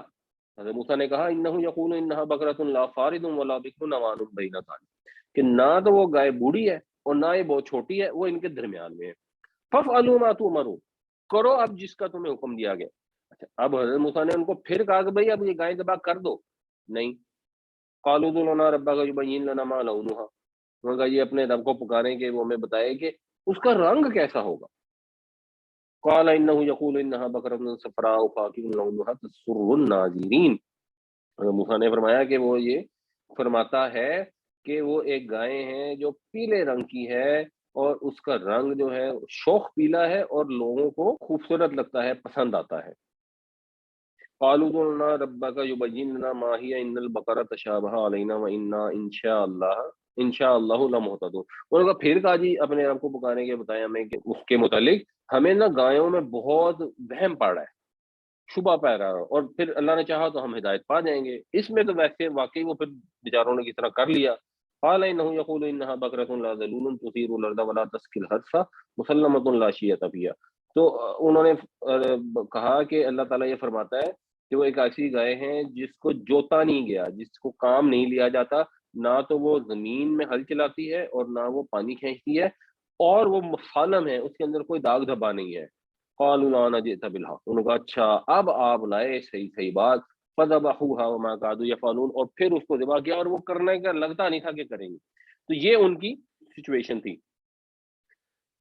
حضرت موسیٰ نے کہا انہ یقول انہا بقرۃ لا فارض ولا بکر عوان بین ذلک، کہ نہ تو وہ گائے بوڑھی ہے اور نہ یہ بہت چھوٹی ہے، وہ ان کے درمیان میں ہے۔ فافعلوا ما تؤمرون، کرو اب جس کا تمہیں حکم دیا گیا۔ اچھا، اب حضرت موسیٰ نے ان کو پھر کہا کہ بھئی اب یہ گائے ذبح کر دو، نہیں، قالوا ادع لنا ربک یبین لنا ما لونھا، انہوں نے کہا یہ اپنے رب کو پکاریں کہ وہ ہمیں بتائے کہ اس کا رنگ کیسا ہوگا۔ قال انہ یقول انہا بقرۃ صفراء فاقع لونھا تسر الناظرین، موسیٰ نے فرمایا کہ وہ یہ فرماتا ہے کہ وہ ایک گائے ہیں جو پیلے رنگ کی ہے اور اس کا رنگ جو ہے شوخ پیلا ہے اور لوگوں کو خوبصورت لگتا ہے، پسند آتا ہے۔ قالوا ادع لنا ربک یبین لنا ما ہی ان البقرۃ تشابہ علینا وانا ان شاء اللہ لمہتدون، انہوں نے کہا پھر کہا جی اپنے رب کو پکارنے کے بتایا ہمیں کہ اس کے متعلق ہمیں نا گایوں میں بہت وہم پڑ رہا ہے، شبہ پہ رہا ہے، اور پھر اللہ نے چاہا تو ہم ہدایت پا جائیں گے۔ اس میں تو ویسے واقعی وہ پھر بیچاروں نے کس طرح کر لیا۔ قال انه يقول انها بقرة لا ذلول تثير الارض ولا تسقي الحرث مسلمة لا شية فيها، تو انہوں نے کہا کہ اللہ تعالیٰ یہ فرماتا ہے کہ وہ ایک ایسی گائے ہیں جس کو جوتا نہیں گیا، جس کو کام نہیں لیا جاتا، نہ تو وہ زمین میں ہل چلاتی ہے اور نہ وہ پانی کھینچتی ہے، اور وہ مسالم ہے، اس کے اندر کوئی داغ دھبا نہیں ہے۔ قالوا لا جئت بالحق، انہوں نے کہا اچھا اب آپ لائے صحیح بات، فذبحوها وما كادوا يفعلون، اور پھر اس کو ذبح کیا اور وہ کرنے کا لگتا نہیں تھا کہ کریں گے۔ تو یہ ان کی سچویشن تھی۔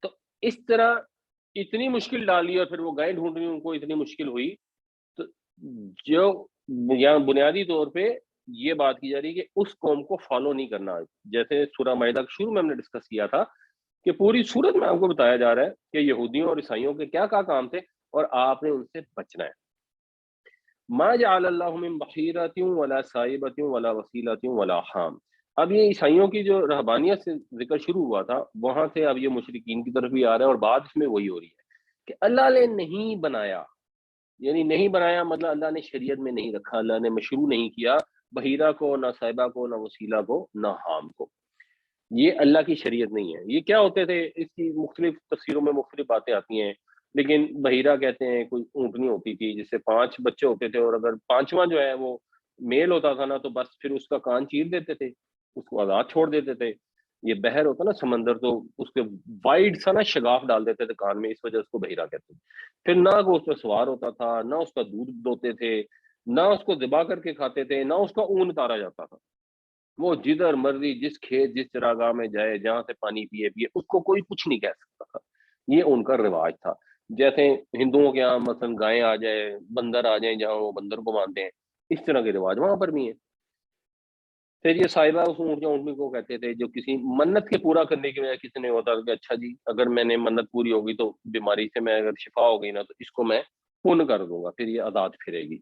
تو اس طرح اتنی مشکل ڈالی اور پھر وہ گائے ڈھونڈنی ان کو اتنی مشکل ہوئی، تو جو یہاں بنیادی طور پہ یہ بات کی جا رہی ہے کہ اس قوم کو فالو نہیں کرنا، جیسے سورہ مائدہ شروع میں ہم نے ڈسکس کیا تھا کہ پوری صورت میں آپ کو بتایا جا رہا ہے کہ یہودیوں اور عیسائیوں کے کیا کام تھے اور آپ نے ان سے بچنا ہے۔ ما جعل اللہ من بحیرۃ ولا صائبۃ ولا وسیلۃ ولا حام، اب یہ عیسائیوں کی جو رہبانیت سے ذکر شروع ہوا تھا وہاں سے اب یہ مشرکین کی طرف بھی آ رہا ہے، اور بات اس میں وہی ہو رہی ہے کہ اللہ نے نہیں بنایا، یعنی نہیں بنایا مطلب اللہ نے شریعت میں نہیں رکھا، اللہ نے مشروع نہیں کیا بحیرہ کو، نہ صاحبہ کو، نہ وسیلہ کو، نہ حام کو، یہ اللہ کی شریعت نہیں ہے۔ یہ کیا ہوتے تھے، اس کی مختلف تفسیروں میں مختلف باتیں آتی ہیں، لیکن بحیرہ کہتے ہیں کوئی اونٹنی ہوتی تھی جس سے 5 بچے ہوتے تھے، اور اگر 5واں جو ہے وہ میل ہوتا تھا نا تو بس پھر اس کا کان چیر دیتے تھے، اس کو آزاد چھوڑ دیتے تھے۔ یہ بحر ہوتا نا سمندر، تو اس کے وائڈ سا نا شگاف ڈال دیتے تھے کان میں، اس وجہ اس کو بحیرہ کہتے ہیں۔ پھر نہ وہ اس پہ سوار ہوتا تھا، نہ اس کا دودھ دوتے تھے، نہ اس کو ذبح کر کے کھاتے تھے، نہ اس کا اون اتارا جاتا تھا، وہ جدھر مرضی جس کھیت جس چراگاہ میں جائے جہاں سے پانی پیے اس کو کوئی کچھ نہیں کہہ سکتا تھا، یہ ان کا رواج تھا۔ جیسے ہندوؤں کے یہاں مثلا گائیں آ جائے، بندر آ جائیں جہاں وہ بندر کو مانتے ہیں، اس طرح کے رواج وہاں پر بھی ہیں۔ پھر یہ صاحبہ اس اونٹ یا اونٹنی کو کہتے تھے جو کسی منت کے پورا کرنے کی وجہ کسی نے ہوتا کہ اچھا جی اگر میں نے منت پوری ہوگی تو بیماری سے میں اگر شفا ہو گئی نا تو اس کو میں پن کر دوں گا، پھر یہ آزاد پھرے گی۔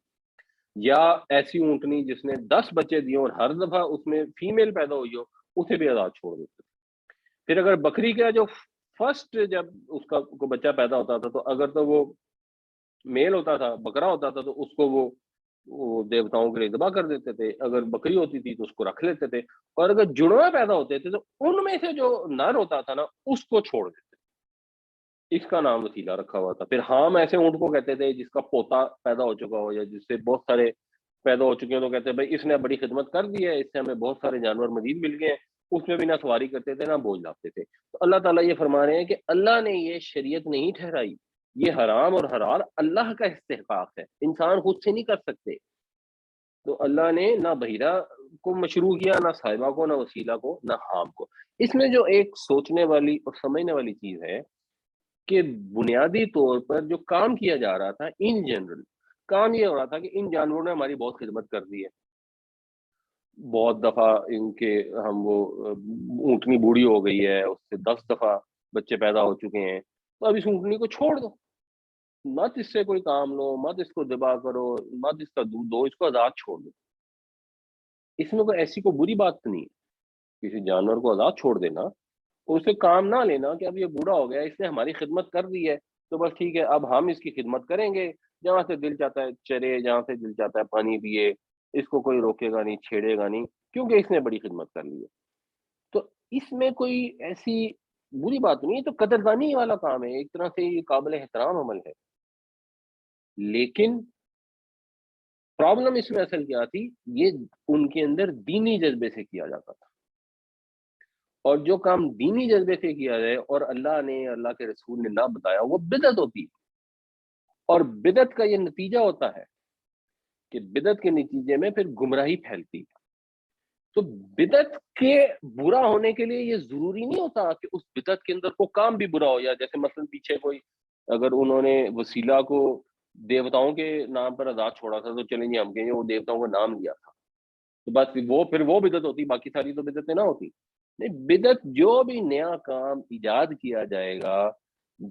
یا ایسی اونٹنی جس نے 10 بچے دیے اور ہر دفعہ اس میں فیمیل پیدا ہوئی ہو، اسے بھی آزاد چھوڑ دیتے تھے۔ پھر اگر بکری کا جو فرسٹ جب اس کا کوئی بچہ پیدا ہوتا تھا تو اگر تو وہ میل ہوتا تھا، بکرا ہوتا تھا، تو اس کو وہ دیوتاؤں کے لیے ذبح کر دیتے تھے، اگر بکری ہوتی تھی تو اس کو رکھ لیتے تھے، اور اگر جڑواں پیدا ہوتے تھے تو ان میں سے جو نر ہوتا تھا نا اس کو چھوڑ دیتے تھے، اس کا نام وسیلہ رکھا ہوا تھا۔ پھر ہام ایسے اونٹ کو کہتے تھے جس کا پوتا پیدا ہو چکا ہو یا جس سے بہت سارے پیدا ہو چکے ہیں، تو کہتے ہیں بھائی اس نے بڑی خدمت کر دی ہے، اس سے ہمیں بہت سارے جانور مزید مل گئے ہیں۔ اس میں بھی نہ سواری کرتے تھے نہ بوجھ لاتے تھے۔ تو اللہ تعالیٰ یہ فرما رہے ہیں کہ اللہ نے یہ شریعت نہیں ٹھہرائی، یہ حرام اور حلال اللہ کا استحقاق ہے، انسان خود سے نہیں کر سکتے۔ تو اللہ نے نہ بحیرہ کو مشروع کیا، نہ صاحبہ کو، نہ وسیلہ کو، نہ حام کو۔ اس میں جو ایک سوچنے والی اور سمجھنے والی چیز ہے کہ بنیادی طور پر جو کام کیا جا رہا تھا ان جنرل، کام یہ ہو رہا تھا کہ ان جانوروں نے ہماری بہت خدمت کر دی ہے، بہت دفعہ ان کے ہم وہ اونٹنی بوڑھی ہو گئی ہے، اس سے 10 دفعہ بچے پیدا ہو چکے ہیں، تو اب اس اونٹنی کو چھوڑ دو، مت اس سے کوئی کام لو، مت اس کو ذبح کرو، مت اس کا دودھ دو، اس کو آزاد چھوڑ دو۔ اس میں کوئی ایسی کوئی بری بات نہیں ہے، کسی جانور کو آزاد چھوڑ دینا اور اسے کام نہ لینا کہ اب یہ بوڑھا ہو گیا، اس نے ہماری خدمت کر دی ہے تو بس ٹھیک ہے اب ہم اس کی خدمت کریں گے، جہاں سے دل چاہتا ہے چرے، جہاں سے دل چاہتا ہے پانی پیے، اس کو کوئی روکے گا نہیں، چھیڑے گا نہیں، کیونکہ اس نے بڑی خدمت کر لی ہے۔ تو اس میں کوئی ایسی بری بات نہیں ہے، تو قدردانی والا کام ہے، ایک طرح سے یہ قابل احترام عمل ہے، لیکن پرابلم اس میں اصل کیا تھی، یہ ان کے اندر دینی جذبے سے کیا جاتا تھا، اور جو کام دینی جذبے سے کیا جائے اور اللہ نے، اللہ کے رسول نے نہ بتایا، وہ بدعت ہوتی ہے، اور بدعت کا یہ نتیجہ ہوتا ہے کہ بدعت کے نتیجے میں پھر گمراہی پھیلتی ہے۔ تو بدعت کے برا ہونے کے لیے یہ ضروری نہیں ہوتا کہ اس بدعت کے اندر کوئی کام بھی برا ہو، یا جیسے مثلا پیچھے کوئی اگر انہوں نے وسیلہ کو دیوتاؤں کے نام پر آزاد چھوڑا تھا تو چلیں جی ہم کہیں گے وہ دیوتاؤں کا نام لیا تھا، تو بس پھر وہ بدعت ہوتی، باقی ساری تو بدعتیں نہ ہوتی۔ نہیں، بدعت جو بھی نیا کام ایجاد کیا جائے گا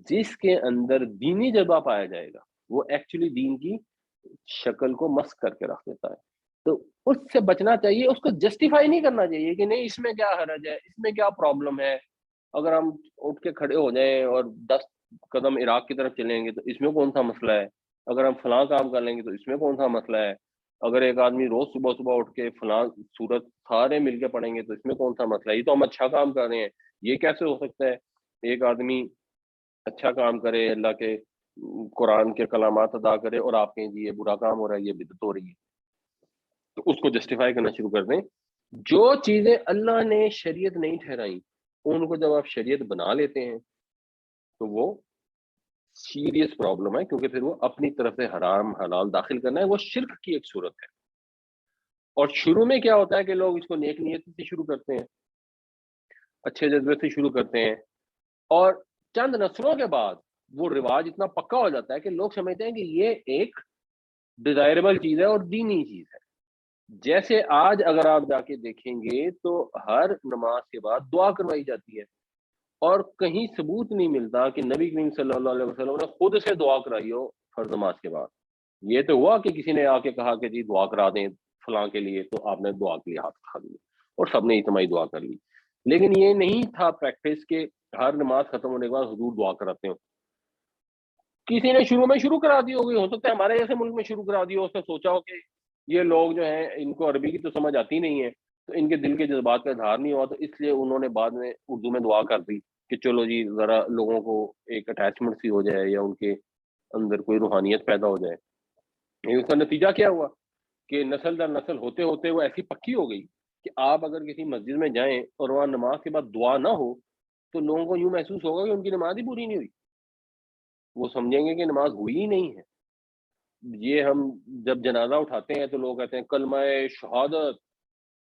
جس کے اندر دینی جذبہ پایا جائے گا، وہ ایکچولی دین کی شکل کو مسخ کر کے رکھ دیتا ہے۔ تو اس سے بچنا چاہیے، اس کو جسٹیفائی نہیں کرنا چاہیے کہ نہیں اس میں کیا حرج ہے، اس میں کیا پرابلم ہے، اگر ہم اٹھ کے کھڑے ہو جائیں اور 10 قدم عراق کی طرف چلیں گے تو اس میں کون سا مسئلہ ہے، اگر ہم فلاں کام کر لیں گے تو اس میں کون سا مسئلہ ہے، اگر ایک آدمی روز صبح صبح اٹھ کے فلاں سورت سارے مل کے پڑھیں گے تو اس میں کون سا مسئلہ ہے، یہ تو ہم اچھا کام کر رہے ہیں، یہ کیسے ہو سکتا ہے ایک آدمی اچھا کام کرے، اللہ کے قرآن کے کلامات ادا کرے اور آپ کہیں جی یہ برا کام ہو رہا ہے، یہ بدعت ہو رہی ہے، تو اس کو جسٹیفائی کرنا شروع کر دیں۔ جو چیزیں اللہ نے شریعت نہیں ٹھہرائی ان کو جب آپ شریعت بنا لیتے ہیں تو وہ سیریس پرابلم ہے، کیونکہ پھر وہ اپنی طرف سے حرام حلال داخل کرنا ہے، وہ شرک کی ایک صورت ہے۔ اور شروع میں کیا ہوتا ہے کہ لوگ اس کو نیک نیت سے شروع کرتے ہیں، اچھے جذبے سے شروع کرتے ہیں، اور چند نسلوں کے بعد وہ رواج اتنا پکا ہو جاتا ہے کہ لوگ سمجھتے ہیں کہ یہ ایک ڈیزائربل چیز ہے اور دینی چیز ہے۔ جیسے آج اگر آپ جا کے دیکھیں گے تو ہر نماز کے بعد دعا کروائی جاتی ہے، اور کہیں ثبوت نہیں ملتا کہ نبی کریم صلی اللہ علیہ وسلم نے خود سے دعا کرائی ہو فرض نماز کے بعد۔ یہ تو ہوا کہ کسی نے آ کے کہا کہ جی دعا کرا دیں فلاں کے لیے، تو آپ نے دعا کے لیے ہاتھ اٹھا دیا اور سب نے اجتماعی دعا کر لی، لیکن یہ نہیں تھا پریکٹس کہ ہر نماز ختم ہونے کے بعد حضور دعا کراتے ہوں۔ کسی نے شروع میں شروع کرا دی ہوگی، ہو سکتا ہے ہمارے جیسے ملک میں شروع کرا دی ہو، اس نے سوچا ہو کہ یہ لوگ جو ہیں ان کو عربی کی تو سمجھ آتی نہیں ہے، تو ان کے دل کے جذبات کا اظہار نہیں ہوا، تو اس لیے انہوں نے بعد میں اردو میں دعا کر دی کہ چلو جی ذرا لوگوں کو ایک اٹیچمنٹ سی ہو جائے یا ان کے اندر کوئی روحانیت پیدا ہو جائے۔ اس کا نتیجہ کیا ہوا کہ نسل در نسل ہوتے ہوتے وہ ایسی پکی ہو گئی کہ آپ اگر کسی مسجد میں جائیں اور وہاں نماز کے بعد دعا نہ ہو تو لوگوں کو یوں محسوس ہوگا کہ ان کی نماز ہی پوری نہیں ہوئی، وہ سمجھیں گے کہ نماز ہوئی ہی نہیں ہے۔ یہ ہم جب جنازہ اٹھاتے ہیں تو لوگ کہتے ہیں کلمہ شہادت،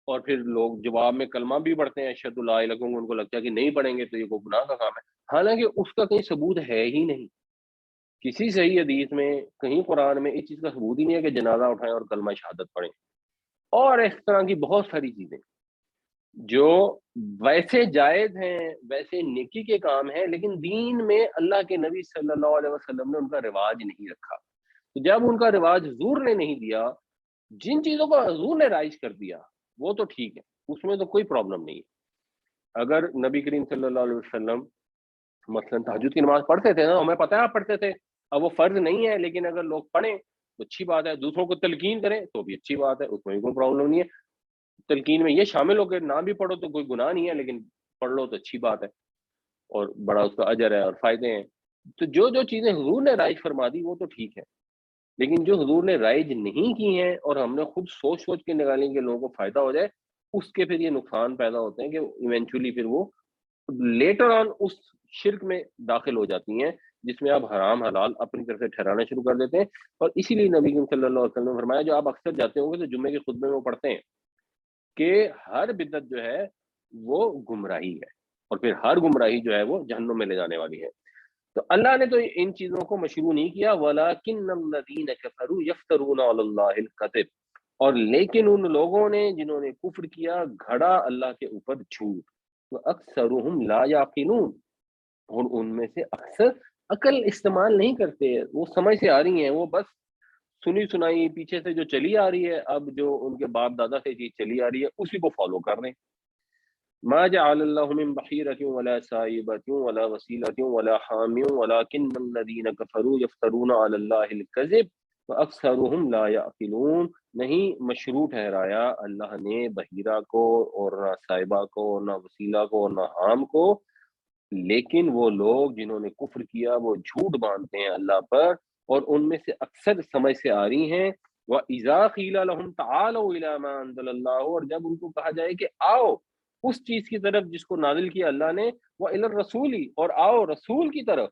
اور پھر لوگ جواب میں کلمہ بھی پڑھتے ہیں اشہد لا الہ الا اللہ، ان کو لگتا ہے کہ نہیں پڑھیں گے تو یہ کوئی گناہ کا کام ہے، حالانکہ اس کا کہیں ثبوت ہے ہی نہیں، کسی صحیح حدیث میں کہیں قرآن میں اس چیز کا ثبوت ہی نہیں ہے کہ جنازہ اٹھائیں اور کلمہ شہادت پڑھیں، اور اس طرح کی بہت ساری چیزیں جو ویسے جائز ہیں، ویسے نیکی کے کام ہیں، لیکن دین میں اللہ کے نبی صلی اللہ علیہ وسلم نے ان کا رواج نہیں رکھا۔ تو جب ان کا رواج حضور نے نہیں دیا، جن چیزوں کو حضور نے رائج کر دیا وہ تو ٹھیک ہے، اس میں تو کوئی پرابلم نہیں ہے۔ اگر نبی کریم صلی اللہ علیہ وسلم مثلا تہجد کی نماز پڑھتے تھے نا، ہمیں پتہ ہے آپ پڑھتے تھے، اب وہ فرض نہیں ہے لیکن اگر لوگ پڑھیں تو اچھی بات ہے، دوسروں کو تلقین کریں تو بھی اچھی بات ہے، اس میں کوئی پرابلم نہیں ہے۔ تلقین میں یہ شامل ہو کہ نہ بھی پڑھو تو کوئی گناہ نہیں ہے، لیکن پڑھ لو تو اچھی بات ہے اور بڑا اس کا اجر ہے اور فائدے ہیں۔ تو جو جو چیزیں حضور نے رائج فرما دی وہ تو ٹھیک ہے، لیکن جو حضور نے رائج نہیں کی ہیں اور ہم نے خود سوچ سوچ کے نکالیں کہ لوگوں کو فائدہ ہو جائے، اس کے پھر یہ نقصان پیدا ہوتے ہیں کہ ایونچولی پھر وہ لیٹر آن اس شرک میں داخل ہو جاتی ہیں جس میں آپ حرام حلال اپنی طرف سے ٹھہرانا شروع کر دیتے ہیں۔ اور اسی لیے نبی کریم صلی اللہ علیہ وسلم نے فرمایا، جو آپ اکثر جاتے ہوں گے تو جمعے کے خطبے میں وہ پڑھتے ہیں کہ ہر بدعت جو ہے وہ گمراہی ہے، اور پھر ہر گمراہی جو ہے وہ جہنم میں لے جانے والی ہے۔ تو اللہ نے تو ان چیزوں کو مشروع نہیں کیا، وَلَٰكِنَّ الَّذِينَ كَفَرُوا يَفْتَرُونَ عَلَى اللَّهِ الْكَذِبَ، اور لیکن ان لوگوں نے جنہوں نے کفر کیا گھڑا اللہ کے اوپر جھوٹ، وَأَكْثَرُهُمْ لَا يَعْقِلُونَ، اور ان میں سے اکثر عقل استعمال نہیں کرتے، وہ سمجھ سے آ رہی ہیں، وہ بس سنی سنائی پیچھے سے جو چلی آ رہی ہے، اب جو ان کے باپ دادا سے چیز چلی آ رہی ہے اسی کو فالو کر رہے ہیں۔ ما جعل الله من بحيرة ولا سائبة ولا وسيلة ولا حام ولكن الذين كفروا يفترون على الله الكذب وأكثرهم لا يعقلون، نہیں مشروع ٹھہرایا اللہ نے بحیرہ کو اور نہ سائبہ کو اور نہ وسیلہ کو اور نہ حام کو، لیکن وہ لوگ جنہوں نے کفر کیا وہ جھوٹ باندھتے ہیں اللہ پر، اور ان میں سے اکثر سمجھ سے آ رہی ہیں وَإِذَا قِيلَ لَهُمْ تَعَالَوْا إِلَىٰ مَا أَنزَلَ اللَّهُ، اور جب ان کو کہا جائے کہ آؤ اس چیز کی طرف جس کو نازل کیا اللہ نے، وَإِلَى الرَّسُولِ، اور آؤ رسول کی طرف،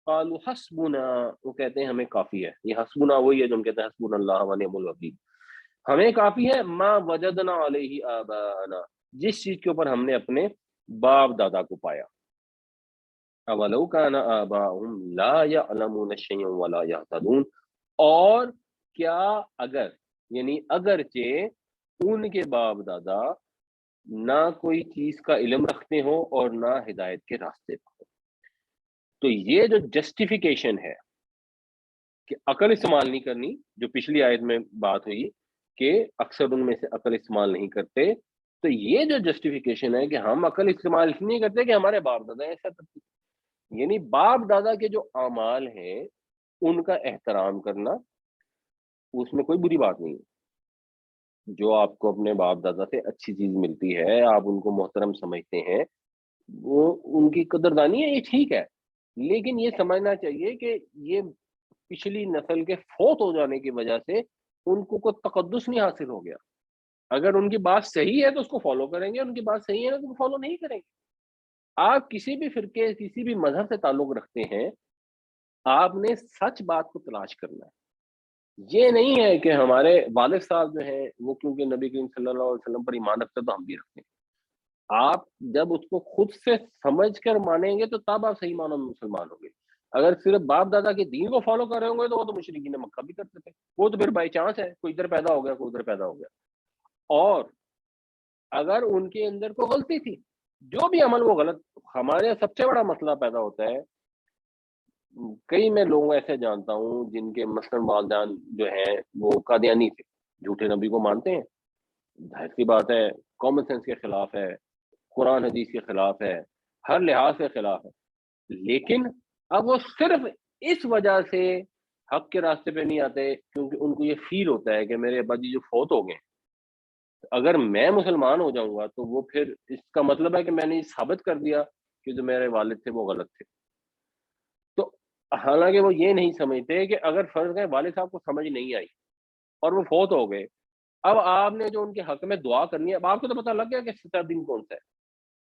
قَالُوا حَسْبُنَا، وہ کہتے ہیں ہمیں کافی ہے. یہ حسبنا وہی ہے جو ہم کہتے ہیں حسبنا اللہ ونعم الوکیل، ہمیں کافی ہے. ما وجدنا علیہ آباءنا، جس چیز کے اوپر ہم نے اپنے باپ دادا کو پایا. اولو کان آباؤہم لا یعلمون شیئا ولا یہتدون، اور کیا اگر، یعنی اگرچہ ان کے باپ دادا نہ کوئی چیز کا علم رکھتے ہوں اور نہ ہدایت کے راستے پر ہوں. تو یہ جو جسٹیفیکیشن ہے کہ عقل استعمال نہیں کرنی، جو پچھلی آیت میں بات ہوئی کہ اکثر ان میں سے عقل استعمال نہیں کرتے، تو یہ جو جسٹیفیکیشن ہے کہ ہم عقل استعمال اس لیے نہیں کرتے کہ ہمارے باپ دادا ایسا کرتے، یعنی باپ دادا کے جو اعمال ہیں ان کا احترام کرنا، اس میں کوئی بری بات نہیں ہے. جو آپ کو اپنے باپ دادا سے اچھی چیز ملتی ہے، آپ ان کو محترم سمجھتے ہیں، وہ ان کی قدردانی ہے، یہ ٹھیک ہے. لیکن یہ سمجھنا چاہیے کہ یہ پچھلی نسل کے فوت ہو جانے کی وجہ سے ان کو کوئی تقدس نہیں حاصل ہو گیا. اگر ان کی بات صحیح ہے تو اس کو فالو کریں گے، ان کی بات صحیح ہے تو فالو نہیں کریں گے. آپ کسی بھی فرقے، کسی بھی مذہب سے تعلق رکھتے ہیں، آپ نے سچ بات کو تلاش کرنا ہے. یہ نہیں ہے کہ ہمارے والد صاحب جو ہیں وہ کیونکہ نبی کریم صلی اللہ علیہ وسلم پر ایمان رکھتے تو ہم بھی رکھتے ہیں. آپ جب اس کو خود سے سمجھ کر مانیں گے تو تب آپ صحیح معنوں میں مسلمان ہوں گے. اگر صرف باپ دادا کے دین کو فالو کر رہے ہوں گے تو وہ تو مشرکین مکہ بھی کرتے تھے، وہ تو پھر بائی چانس ہے، کوئی ادھر پیدا ہو گیا کوئی ادھر پیدا ہو گیا. اور اگر ان کے اندر کوئی غلطی تھی، جو بھی عمل وہ غلط، ہمارے یہاں سب سے بڑا مسئلہ پیدا ہوتا ہے، کئی میں لوگ ایسے جانتا ہوں جن کے مثلاً والدین جو ہیں وہ قادیانی تھے، جھوٹے نبی کو مانتے ہیں، ظاہر سی بات ہے کامن سینس کے خلاف ہے، قرآن حدیث کے خلاف ہے، ہر لحاظ سے خلاف ہے. لیکن اب وہ صرف اس وجہ سے حق کے راستے پہ نہیں آتے کیونکہ ان کو یہ فیل ہوتا ہے کہ میرے ابا جی جو فوت ہو گئے ہیں، اگر میں مسلمان ہو جاؤں گا تو وہ پھر اس کا مطلب ہے کہ میں نے یہ ثابت کر دیا کہ جو میرے والد تھے وہ غلط تھے. تو حالانکہ وہ یہ نہیں سمجھتے کہ اگر فرض ہے والد صاحب کو سمجھ نہیں آئی اور وہ فوت ہو گئے، اب آپ نے جو ان کے حق میں دعا کرنی ہے، اب آپ کو تو پتہ لگ گیا کہ سچا دین کون سا ہے،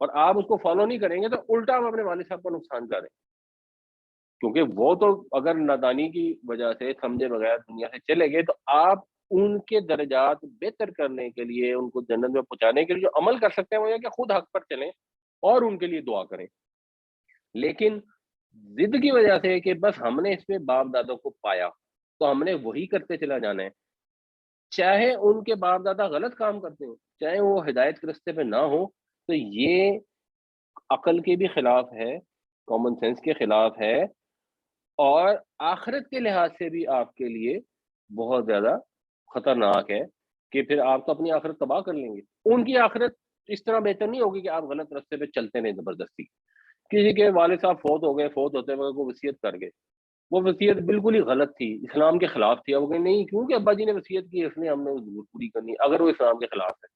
اور آپ اس کو فالو نہیں کریں گے تو الٹا آپ اپنے والد صاحب کو نقصان کریں. کیونکہ وہ تو اگر نادانی کی وجہ سے سمجھے بغیر دنیا سے چلے گئے تو آپ ان کے درجات بہتر کرنے کے لیے، ان کو جنت میں پہنچانے کے لیے جو عمل کر سکتے ہیں وہ یہ کہ خود حق پر چلیں اور ان کے لیے دعا کریں. لیکن ضد کی وجہ سے کہ بس ہم نے اس میں باپ دادوں کو پایا تو ہم نے وہی کرتے چلا جانا ہے، چاہے ان کے باپ دادا غلط کام کرتے ہوں، چاہے وہ ہدایت کے راستے پہ نہ ہو، تو یہ عقل کے بھی خلاف ہے، کامن سینس کے خلاف ہے، اور آخرت کے لحاظ سے بھی آپ کے لیے بہت زیادہ خطرناک ہے کہ پھر آپ تو اپنی آخرت تباہ کر لیں گے. ان کی آخرت اس طرح بہتر نہیں ہوگی کہ آپ غلط راستے پہ چلتے رہیں زبردستی. کسی کے والد صاحب فوت ہو گئے، فوت ہوتے وقت وہ وصیت کر گئے، وہ وصیت بالکل ہی غلط تھی، اسلام کے خلاف تھی. وہ کہ نہیں، کیونکہ ابا جی نے وصیت کی اس لیے ہم نے وہ ضرور پوری کرنی اگر وہ اسلام کے خلاف ہے.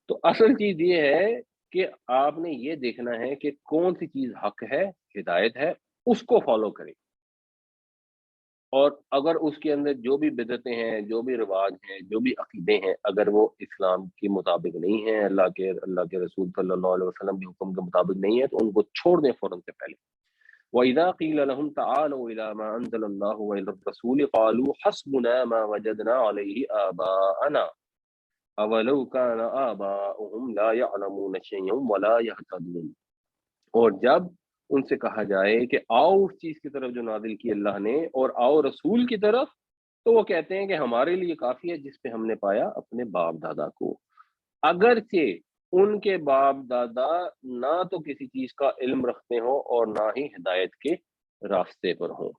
تو اصل چیز یہ ہے کہ آپ نے یہ دیکھنا ہے کہ کون سی چیز حق ہے، ہدایت ہے، اس کو فالو کریں. اور اگر اس کے اندر جو بھی بدعتیں ہیں، جو بھی رواج ہیں، جو بھی عقیدے ہیں، اگر وہ اسلام کے مطابق نہیں ہیں، اللہ کے رسول صلی اللہ علیہ وسلم کے حکم کے مطابق نہیں ہے، تو ان کو چھوڑ دیں فوراً سے پہلے. وَإِذَا قِيلَ لَهُمْ تَعَالَوْا إِلَىٰ مَا أَنزَلَ اللَّهُ وَإِلَى الرَّسُولِ قَالُوا حَسْبُنَا مَا وَجَدْنَا عَلَيْهِ آبَاءَنَا أَوَلَوْ كَانَ آبَاؤُهُمْ لَا يَعْلَمُونَ شَيْئًا وَلَا يَهْتَدُونَ. اور جب ان سے کہا جائے کہ آؤ اس چیز کی طرف جو نازل کی اللہ نے، اور آؤ رسول کی طرف، تو وہ کہتے ہیں کہ ہمارے لیے کافی ہے جس پہ ہم نے پایا اپنے باپ دادا کو. اگرچہ ان کے باپ دادا نہ تو کسی چیز کا علم رکھتے ہوں اور نہ ہی ہدایت کے راستے پر ہوں.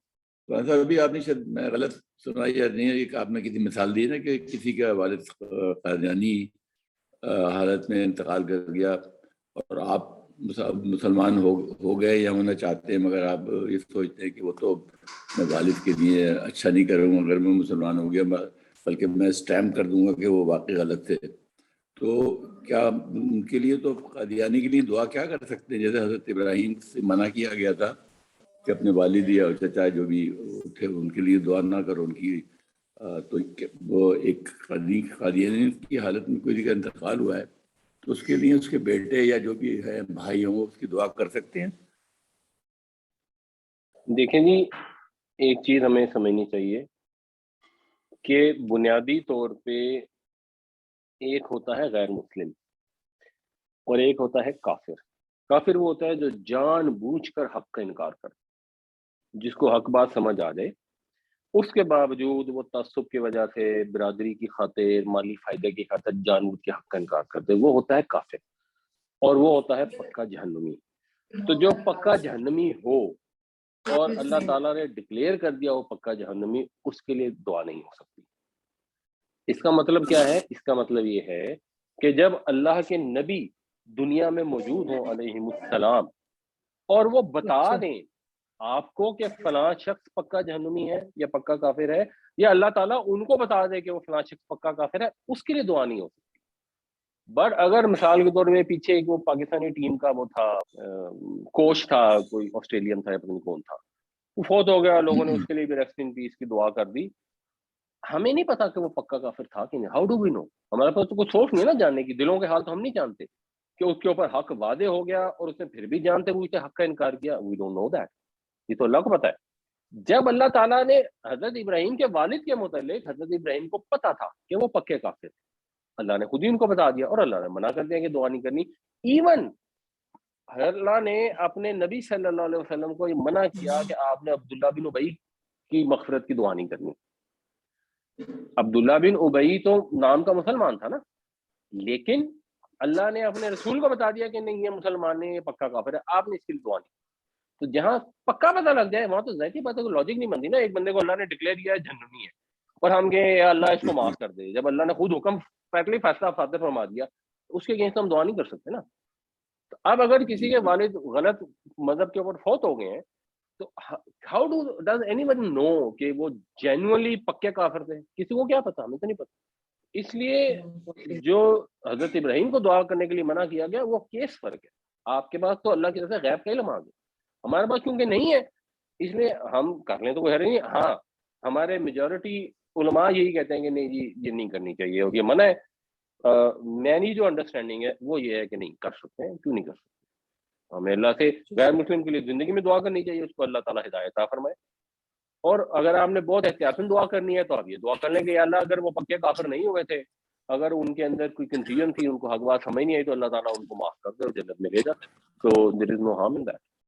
تو ایسا ابھی آپ نے شاید میں غلط سنا یا نہیں ہے کہ آپ نے کسی مثال دی نا کہ کسی کا والد قادیانی حالت میں انتقال کر گیا اور آپ مسلمان ہو گئے یا ہونا چاہتے ہیں، مگر آپ یہ سوچتے ہیں کہ وہ تو میں والد کے لیے اچھا نہیں کروں گا اگر میں مسلمان ہو گیا، بلکہ میں اسٹیمپ کر دوں گا کہ وہ واقعی غلط تھے. تو کیا ان کے لیے تو قادیانی کے لیے دعا کیا کر سکتے ہیں؟ جیسے حضرت ابراہیم سے منع کیا گیا تھا کہ اپنے والد یا چچا جو بھی تھے ان کے لیے دعا نہ کرو، ان کی تو وہ ایک قادیانی کی حالت میں کوئی کا انتقال ہوا ہے تو اس کے لیے اس کے بیٹے یا جو بھی ہے بھائی ہوں اس کی دعا کر سکتے ہیں؟ دیکھیں جی، ایک چیز ہمیں سمجھنی چاہیے کہ بنیادی طور پہ ایک ہوتا ہے غیر مسلم اور ایک ہوتا ہے کافر۔ کافر وہ ہوتا ہے جو جان بوجھ کر حق کا انکار کرتا، جس کو حق بات سمجھ آ جائے، اس کے باوجود وہ تعصب کی وجہ سے برادری کی خاطر، مالی فائدے کی خاطر جان بوجھ کے حق کا انکار کرتے، وہ ہوتا ہے کافر، اور وہ ہوتا ہے پکا جہنمی۔ تو جو پکا جہنمی ہو اور اللہ تعالیٰ نے ڈکلیئر کر دیا وہ پکا جہنمی، اس کے لیے دعا نہیں ہو سکتی۔ اس کا مطلب کیا ہے؟ اس کا مطلب یہ ہے کہ جب اللہ کے نبی دنیا میں موجود ہوں علیہ السلام اور وہ بتا دیں آپ کو کہ فلاں شخص پکا جہنمی ہے یا پکا کافر ہے، یا اللہ تعالیٰ ان کو بتا دے کہ وہ فلاں شخص پکا کافر ہے، اس کے لیے دعا نہیں ہو سکتی۔ بٹ اگر مثال کے طور میں پیچھے ایک وہ پاکستانی ٹیم کا وہ تھا کوچ تھا، کوئی آسٹریلین تھا یا پتہ نہیں کون تھا، وہ فوت ہو گیا، لوگوں نے اس کے لیے بھی ریسٹ ان پیس کی دعا کر دی، ہمیں نہیں پتا کہ وہ پکا کافر تھا کہ نہیں۔ ہاؤ ڈو وی نو؟ ہمارے پاس تو کوئی سورس نہیں ہے نا جاننے کی، دلوں کے حال تو ہم نہیں جانتے کہ اس کے اوپر حق وعدے ہو گیا اور اس نے پھر بھی جانتے ہوئے سے حق کا انکار کیا۔ وی ڈونٹ نو دیٹ، یہ تو اللہ کو پتا ہے۔ جب اللہ تعالیٰ نے حضرت ابراہیم کے والد کے متعلق، حضرت ابراہیم کو پتا تھا کہ وہ پکے کافر، اللہ نے خود ہی ان کو بتا دیا اور اللہ نے منع کر دیا کہ دعا نہیں کرنی۔ ایون اللہ نے اپنے نبی صلی اللہ علیہ وسلم کو یہ منع کیا کہ آپ نے عبداللہ بن ابی کی مغفرت کی دعا نہیں کرنی۔ عبداللہ بن ابی تو نام کا مسلمان تھا نا، لیکن اللہ نے اپنے رسول کو بتا دیا کہ نہیں یہ مسلمان نہیں، یہ پکا کافر ہے، آپ نے اس کے لیے دعا نہیں۔ تو جہاں پکا پتہ لگ جائے وہاں تو ظاہر سی بات ہے، لاجک نہیں بنتی نا۔ ایک بندے کو اللہ نے ڈکلیئر کیا ہے جہنمی ہے اور ہم کہیں یا اللہ اس کو معاف کر دے، جب اللہ نے خود حکم فیصلہ صادر فرما دیا، اس کے اگینسٹ ہم دعا نہیں کر سکتے نا۔ تو اب اگر کسی کے والد غلط مذہب کے اوپر فوت ہو گئے ہیں تو ہاؤ ڈز اینی ون نو کہ وہ جینوئنلی پکے کافر تھے؟ کسی کو کیا پتا، ہمیں تو نہیں پتا۔ اس لیے جو حضرت ابراہیم کو دعا کرنے کے لیے منع کیا گیا وہ کیس فرق ہے۔ آپ کے پاس تو اللہ کی طرف سے غیب کا علم آ گیا، ہمارے پاس کیونکہ نہیں ہے، اس لیے ہم کر لیں تو کوئی حرج نہیں۔ ہاں ہمارے میجورٹی علماء یہی کہتے ہیں کہ نہیں جی یہ نہیں کرنی چاہیے اور یہ منع ہے۔ میری جو انڈرسٹینڈنگ ہے وہ یہ ہے کہ نہیں کر سکتے ہیں، کیوں نہیں کر سکتے؟ ہمیں اللہ سے غیر مسلم کے لیے زندگی میں دعا کرنی چاہیے، اس کو اللہ تعالیٰ ہدایت عطا فرمائے۔ اور اگر آپ نے بہت احتیاطاً دعا کرنی ہے تو آپ یہ دعا کر لیں کہ یا اللہ اگر وہ پکے کافر نہیں ہوئے تھے، اگر ان کے اندر کوئی کنفیوژن تھی، ان کو حق بات سمجھ نہیں آئی، تو اللہ تعالیٰ ان کو معاف کر دے اور جنت میں لے جاتے۔ تو دیر از نو ہارم ان دیٹ۔